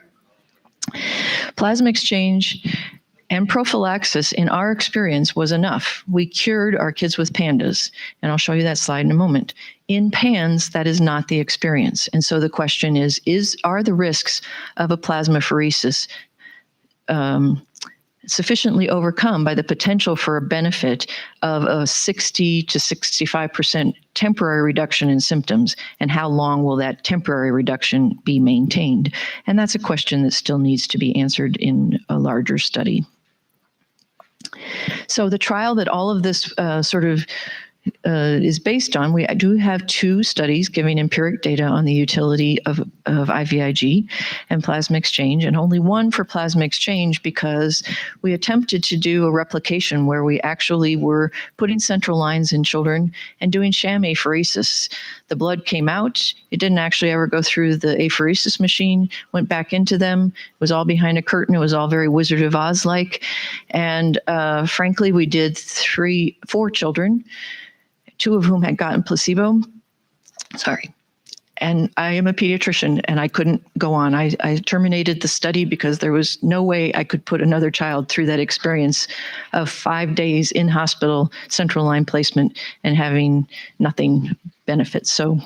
Plasma exchange and prophylaxis, in our experience, was enough. We cured our kids with pandas, and I'll show you that slide in a moment. In PANS, that is not the experience. And so the question are the risks of a plasmapheresis sufficiently overcome by the potential for a benefit of a 60 to 65% temporary reduction in symptoms, and how long will that temporary reduction be maintained? And that's a question that still needs to be answered in a larger study. So the trial that all of this is based on, we do have 2 studies giving empiric data on the utility of IVIG and plasma exchange, and only one for plasma exchange because we attempted to do a replication where we actually were putting central lines in children and doing sham apheresis. The blood came out. It didn't actually ever go through the apheresis machine, went back into them. It was all behind a curtain. It was all very Wizard of Oz-like. And frankly, we did 4 children. 2 of whom had gotten placebo. Sorry. And I am a pediatrician, and I couldn't go on. I terminated the study because there was no way I could put another child through that experience of 5 days in hospital, central line placement, and having nothing benefit. So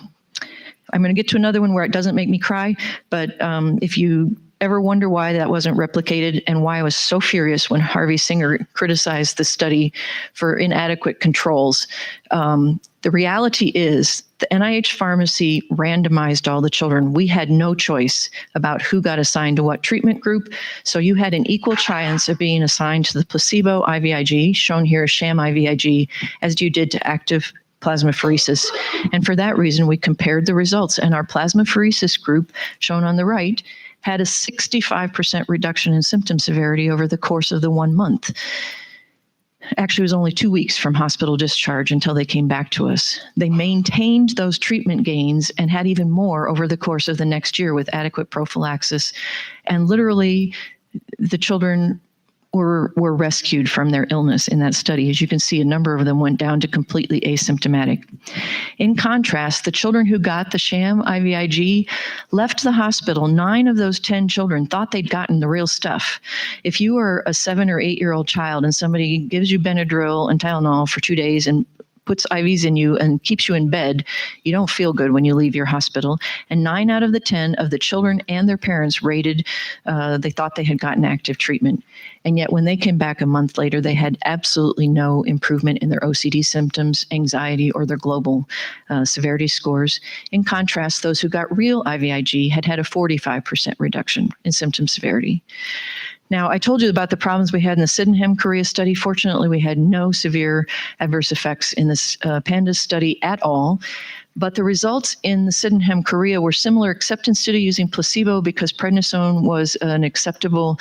I'm going to get to another one where it doesn't make me cry, but if you ever wonder why that wasn't replicated and why I was so furious when Harvey Singer criticized the study for inadequate controls, the reality is the NIH pharmacy randomized all the children. We had no choice about who got assigned to what treatment group. So you had an equal chance of being assigned to the placebo IVIG, shown here as sham IVIG, as you did to active plasmapheresis. And for that reason, we compared the results, and our plasmapheresis group, shown on the right, had a 65% reduction in symptom severity over the course of the 1 month. Actually, it was only 2 weeks from hospital discharge until they came back to us. They maintained those treatment gains and had even more over the course of the next year with adequate prophylaxis. And literally, the children were rescued from their illness in that study. As you can see, a number of them went down to completely asymptomatic. In contrast, the children who got the sham IVIG left the hospital. 9 of those 10 children thought they'd gotten the real stuff. If you are a 7 or 8-year-old child and somebody gives you Benadryl and Tylenol for 2 days and puts IVs in you and keeps you in bed, you don't feel good when you leave your hospital. And 9 out of the 10 of the children and their parents rated, they thought they had gotten active treatment. And yet when they came back a month later, they had absolutely no improvement in their OCD symptoms, anxiety, or their global severity scores. In contrast, those who got real IVIG had a 45% reduction in symptom severity. Now, I told you about the problems we had in the Sydenham Chorea study. Fortunately, we had no severe adverse effects in this PANDAS study at all. But the results in the Sydenham Chorea were similar, except instead of using placebo, because prednisone was an acceptable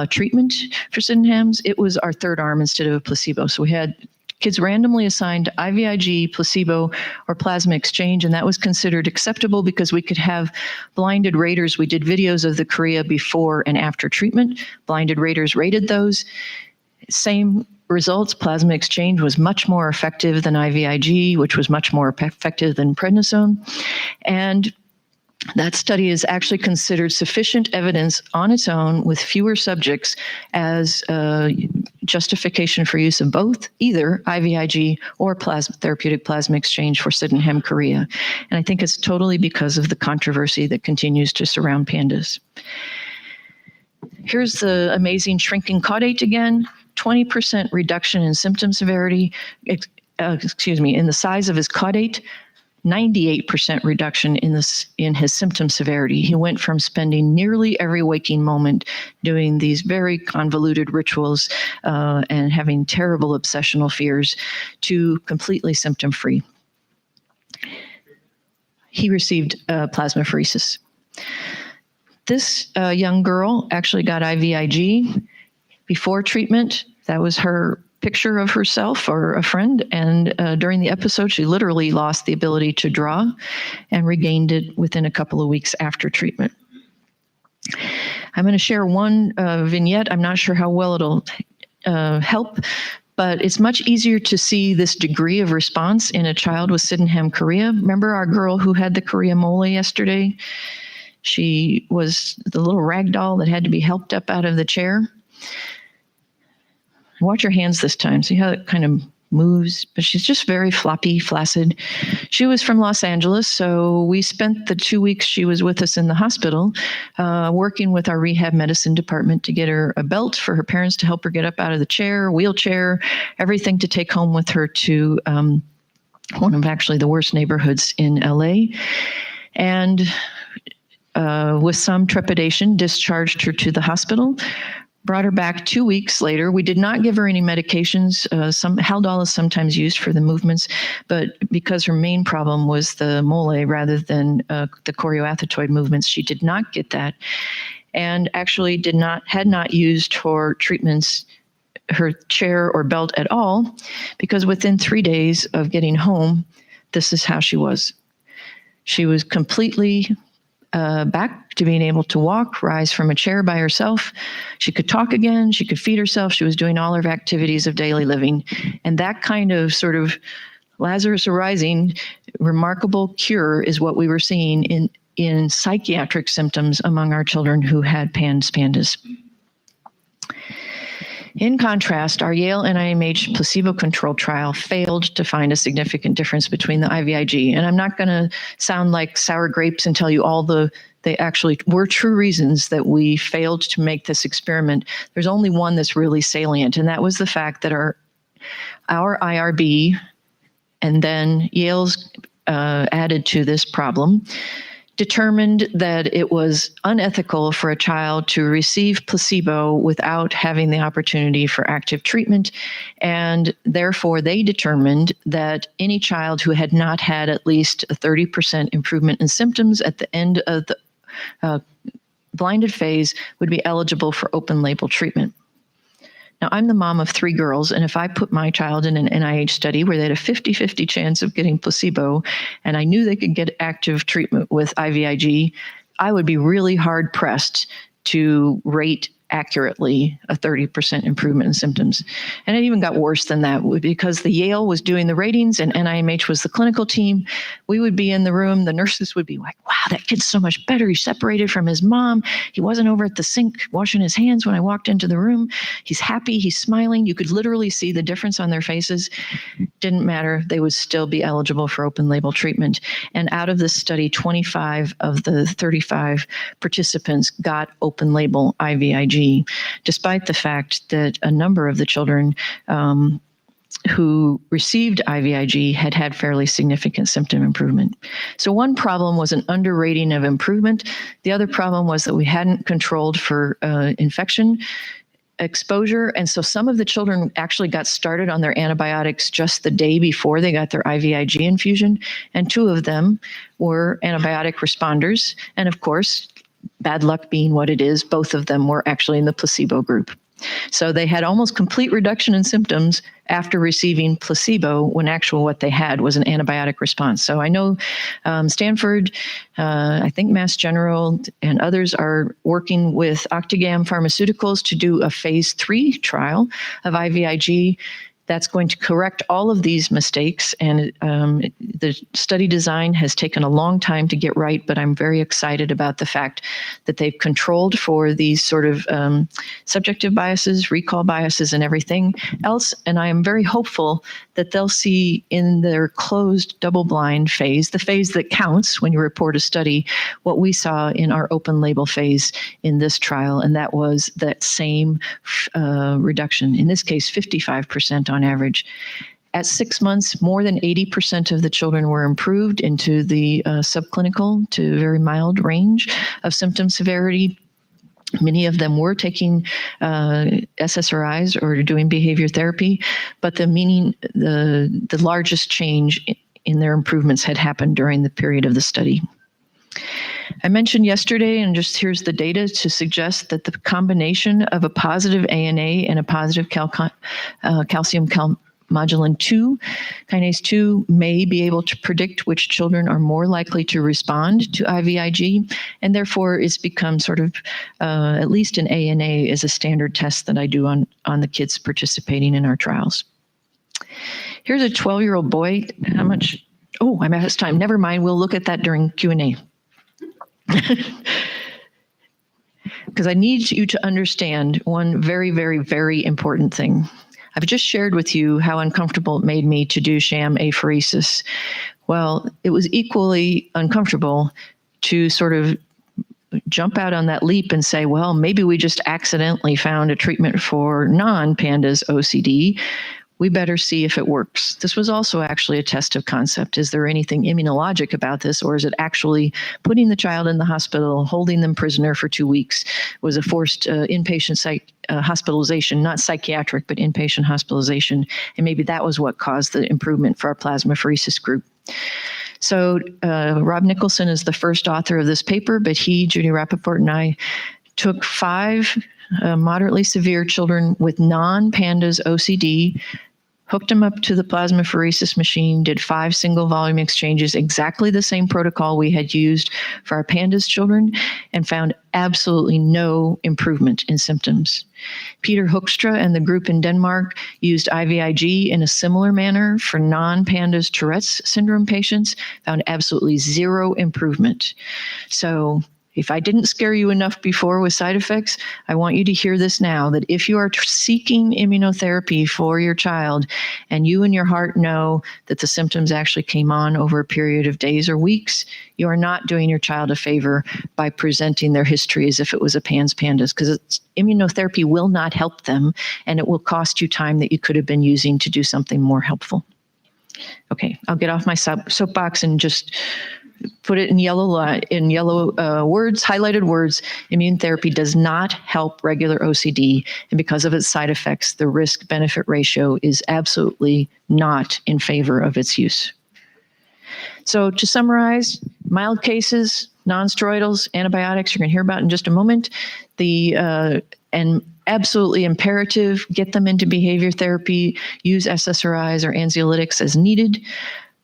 treatment for Sydenham's, it was our third arm instead of a placebo. So we had kids randomly assigned to IVIG, placebo, or plasma exchange, and that was considered acceptable because we could have blinded raters. We did videos of the chorea before and after treatment. Blinded raters rated those. Same results. Plasma exchange was much more effective than IVIG, which was much more effective than prednisone. And that study is actually considered sufficient evidence on its own with fewer subjects as justification for use of both, either IVIG or therapeutic plasma exchange for Sydenham chorea. And I think it's totally because of the controversy that continues to surround PANDAS. Here's the amazing shrinking caudate again, 20% reduction in symptom severity, in the size of his caudate, 98% reduction in his symptom severity. He went from spending nearly every waking moment doing these very convoluted rituals and having terrible obsessional fears to completely symptom-free. He received plasmapheresis. This young girl actually got IVIG before treatment. That was her picture of herself or a friend, and during the episode she literally lost the ability to draw and regained it within a couple of weeks after treatment. I'm going to share one vignette. I'm not sure how well it'll help, but it's much easier to see this degree of response in a child with Sydenham chorea. Remember our girl who had the chorea mole yesterday? She was the little rag doll that had to be helped up out of the chair. Watch her hands this time. See how it kind of moves? But she's just very floppy, flaccid. She was from Los Angeles, so we spent the 2 weeks she was with us in the hospital working with our rehab medicine department to get her a belt for her parents to help her get up out of the chair, wheelchair, everything to take home with her to one of actually the worst neighborhoods in LA. And with some trepidation, discharged her to the hospital. Brought her back 2 weeks later. We did not give her any medications. Haldol is sometimes used for the movements, but because her main problem was the mole rather than the chorioathetoid movements, she did not get that, and actually had not used her treatments, her chair or belt at all, because within 3 days of getting home, this is how she was. She was completely back to being able to walk, rise from a chair by herself. She could talk again. She could feed herself. She was doing all her activities of daily living. And that kind of sort of Lazarus arising, remarkable cure is what we were seeing in psychiatric symptoms among our children who had pandas. In contrast, our Yale NIMH placebo-controlled trial failed to find a significant difference between the IVIG. And I'm not going to sound like sour grapes and tell you all they actually were true reasons that we failed to make this experiment. There's only one that's really salient, and that was the fact that our IRB and then Yale's added to this problem, determined that it was unethical for a child to receive placebo without having the opportunity for active treatment. And therefore, they determined that any child who had not had at least a 30% improvement in symptoms at the end of the blinded phase would be eligible for open label treatment. Now, I'm the mom of 3 girls, and if I put my child in an NIH study where they had a 50-50 chance of getting placebo, and I knew they could get active treatment with IVIG, I would be really hard-pressed to rate accurately a 30% improvement in symptoms. And it even got worse than that because the Yale was doing the ratings and NIMH was the clinical team. We would be in the room, the nurses would be like, wow, that kid's so much better. He's separated from his mom. He wasn't over at the sink washing his hands when I walked into the room. He's happy, he's smiling. You could literally see the difference on their faces. Didn't matter. They would still be eligible for open label treatment. And out of this study, 25 of the 35 participants got open label IVIG, despite the fact that a number of the children who received IVIG had fairly significant symptom improvement. So one problem was an underrating of improvement. The other problem was that we hadn't controlled for infection exposure. And so some of the children actually got started on their antibiotics just the day before they got their IVIG infusion. And 2 of them were antibiotic responders. And of course, bad luck being what it is, both of them were actually in the placebo group. So they had almost complete reduction in symptoms after receiving placebo when actually what they had was an antibiotic response. So I know Stanford, I think Mass General and others are working with Octagam Pharmaceuticals to do a phase 3 trial of IVIG. That's going to correct all of these mistakes, and the study design has taken a long time to get right, but I'm very excited about the fact that they've controlled for these sort of subjective biases, recall biases, and everything else, and I am very hopeful that they'll see in their closed double-blind phase, the phase that counts when you report a study, what we saw in our open label phase in this trial, and that was that same reduction, in this case 55% on average. At 6 months, more than 80% of the children were improved into the subclinical to very mild range of symptom severity. Many of them were taking SSRIs or doing behavior therapy, but the largest change in their improvements had happened during the period of the study. I mentioned yesterday, and just here's the data to suggest that the combination of a positive ANA and a positive calcium modulin 2, kinase 2, may be able to predict which children are more likely to respond to IVIG, and therefore it's become sort of, at least an ANA is a standard test that I do on the kids participating in our trials. Here's a 12-year-old boy. How much? Oh, I'm out of time. Never mind. We'll look at that during Q&A. Because I need you to understand one very, very, very important thing. I've just shared with you how uncomfortable it made me to do sham apheresis. Well, it was equally uncomfortable to sort of jump out on that leap and say, well, maybe we just accidentally found a treatment for non-pandas OCD. We better see if it works. This was also actually a test of concept. Is there anything immunologic about this, or is it actually putting the child in the hospital, holding them prisoner for 2 weeks? It was a forced inpatient hospitalization, not psychiatric, but inpatient hospitalization. And maybe that was what caused the improvement for our plasmapheresis group. So Rob Nicholson is the first author of this paper, but he, Judy Rappaport, and I took 5 moderately severe children with non-pandas OCD hooked them up to the plasmapheresis machine, did 5 single volume exchanges, exactly the same protocol we had used for our PANDAS children, and found absolutely no improvement in symptoms. Peter Hoekstra and the group in Denmark used IVIG in a similar manner for non-PANDAS Tourette's syndrome patients, found absolutely zero improvement. So if I didn't scare you enough before with side effects, I want you to hear this now, that if you are seeking immunotherapy for your child and you in your heart know that the symptoms actually came on over a period of days or weeks, you are not doing your child a favor by presenting their history as if it was a PANDAS, because immunotherapy will not help them, and it will cost you time that you could have been using to do something more helpful. Okay, I'll get off my soapbox and just put it in yellow words, highlighted words. Immune therapy does not help regular OCD, and because of its side effects, the risk-benefit ratio is absolutely not in favor of its use. So to summarize, mild cases, non-steroidals, antibiotics, you're going to hear about in just a moment. And absolutely imperative, get them into behavior therapy, use SSRIs or anxiolytics as needed.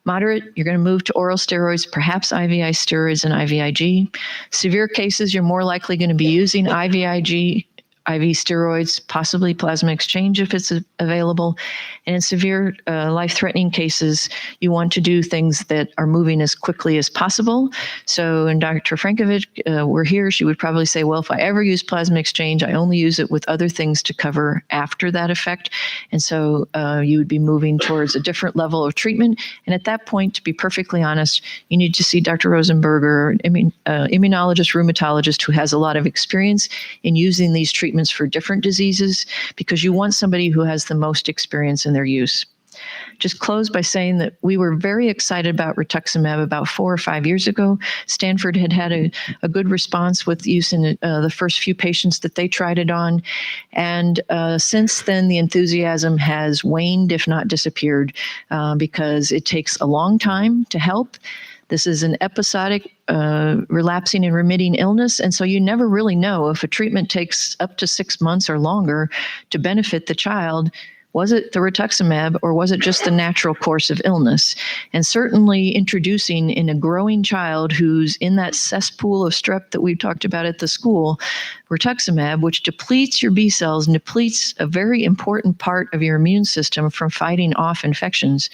Moderate, you're going to move to oral steroids, perhaps IVI steroids and IVIG. Severe cases, you're more likely going to be using IVIG, IV steroids, possibly plasma exchange if it's available. And in severe life-threatening cases, you want to do things that are moving as quickly as possible. So in Dr. Frankovic were here, she would probably say, well, if I ever use plasma exchange, I only use it with other things to cover after that effect. And so you would be moving towards a different level of treatment. And at that point, to be perfectly honest, you need to see Dr. Rosenberger, immunologist, rheumatologist who has a lot of experience in using these treatments for different diseases, because you want somebody who has the most experience in their use. Just close by saying that we were very excited about rituximab about 4 or 5 years ago. Stanford had a good response with use in the first few patients that they tried it on. And since then, the enthusiasm has waned, if not disappeared, because it takes a long time to help. This is an episodic relapsing and remitting illness, and so you never really know if a treatment takes up to 6 months or longer to benefit the child. Was it the rituximab, or was it just the natural course of illness? And certainly introducing in a growing child who's in that cesspool of strep that we've talked about at the school, rituximab, which depletes your B cells and depletes a very important part of your immune system from fighting off infections,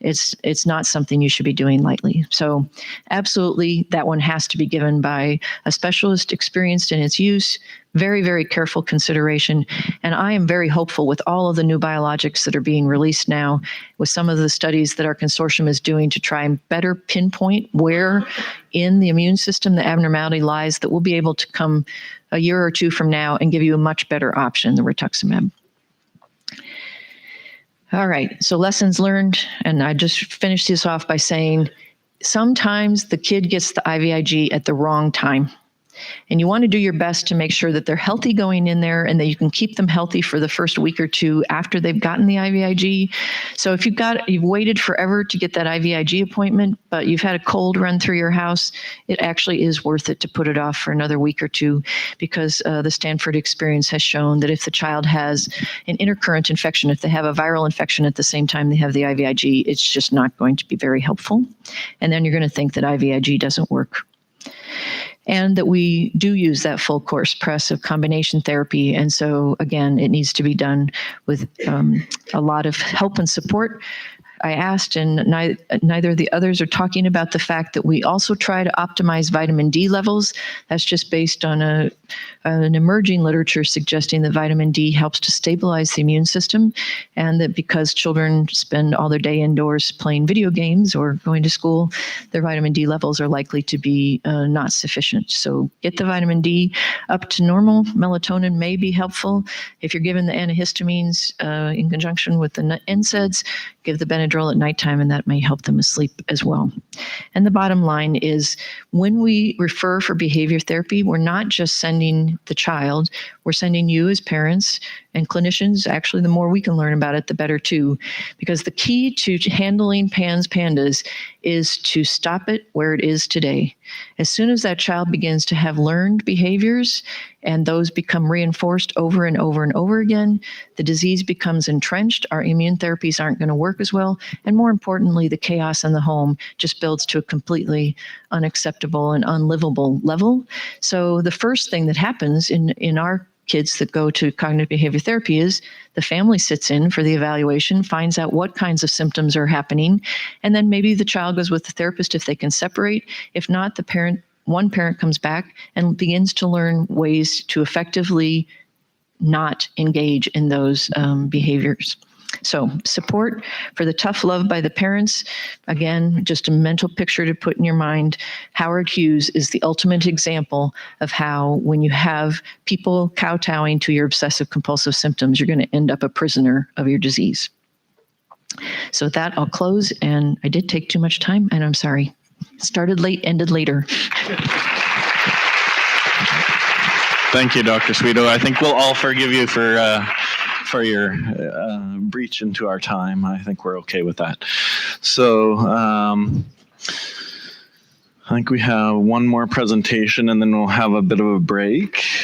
it's not something you should be doing lightly. So absolutely, that one has to be given by a specialist experienced in its use. Very, very careful consideration. And I am very hopeful with all of the new biologics that are being released now, with some of the studies that our consortium is doing to try and better pinpoint where in the immune system the abnormality lies, that we'll be able to come a year or two from now and give you a much better option, the rituximab. All right, so lessons learned, and I just finished this off by saying sometimes the kid gets the IVIG at the wrong time. And you want to do your best to make sure that they're healthy going in there and that you can keep them healthy for the first week or two after they've gotten the IVIG. So if you've waited forever to get that IVIG appointment, but you've had a cold run through your house, it actually is worth it to put it off for another week or two, because the Stanford experience has shown that if the child has an intercurrent infection, if they have a viral infection at the same time they have the IVIG, it's just not going to be very helpful. And then you're going to think that IVIG doesn't work. And that we do use that full course press of combination therapy. And so, again, it needs to be done with a lot of help and support. I asked, and neither of the others are talking about the fact that we also try to optimize vitamin D levels. That's just based on an emerging literature suggesting that vitamin D helps to stabilize the immune system, and that because children spend all their day indoors playing video games or going to school, their vitamin D levels are likely to be not sufficient. So get the vitamin D up to normal. Melatonin may be helpful. If you're given the antihistamines in conjunction with the NSAIDs, give the Benadryl Benadryl at nighttime, and that may help them asleep as well. And the bottom line is, when we refer for behavior therapy, we're not just sending the child, we're sending you as parents and clinicians. Actually, the more we can learn about it, the better too, because the key to handling pandas is to stop it where it is today. As soon as that child begins to have learned behaviors and those become reinforced over and over and over again, the disease becomes entrenched. Our immune therapies aren't going to work as well. And more importantly, the chaos in the home just builds to a completely unacceptable and unlivable level. So the first thing that happens in our kids that go to cognitive behavior therapy is the family sits in for the evaluation, finds out what kinds of symptoms are happening, and then maybe the child goes with the therapist if they can separate. If not, one parent comes back and begins to learn ways to effectively not engage in those behaviors. So support for the tough love by the parents. Again, just a mental picture to put in your mind. Howard Hughes is the ultimate example of how, when you have people kowtowing to your obsessive compulsive symptoms, you're going to end up a prisoner of your disease. So with that, I'll close. And I did take too much time, and I'm sorry. Started late, ended later. Thank you, Dr. Swedo. I think we'll all forgive you for your breach into our time. I think we're okay with that. So I think we have one more presentation, and then we'll have a bit of a break.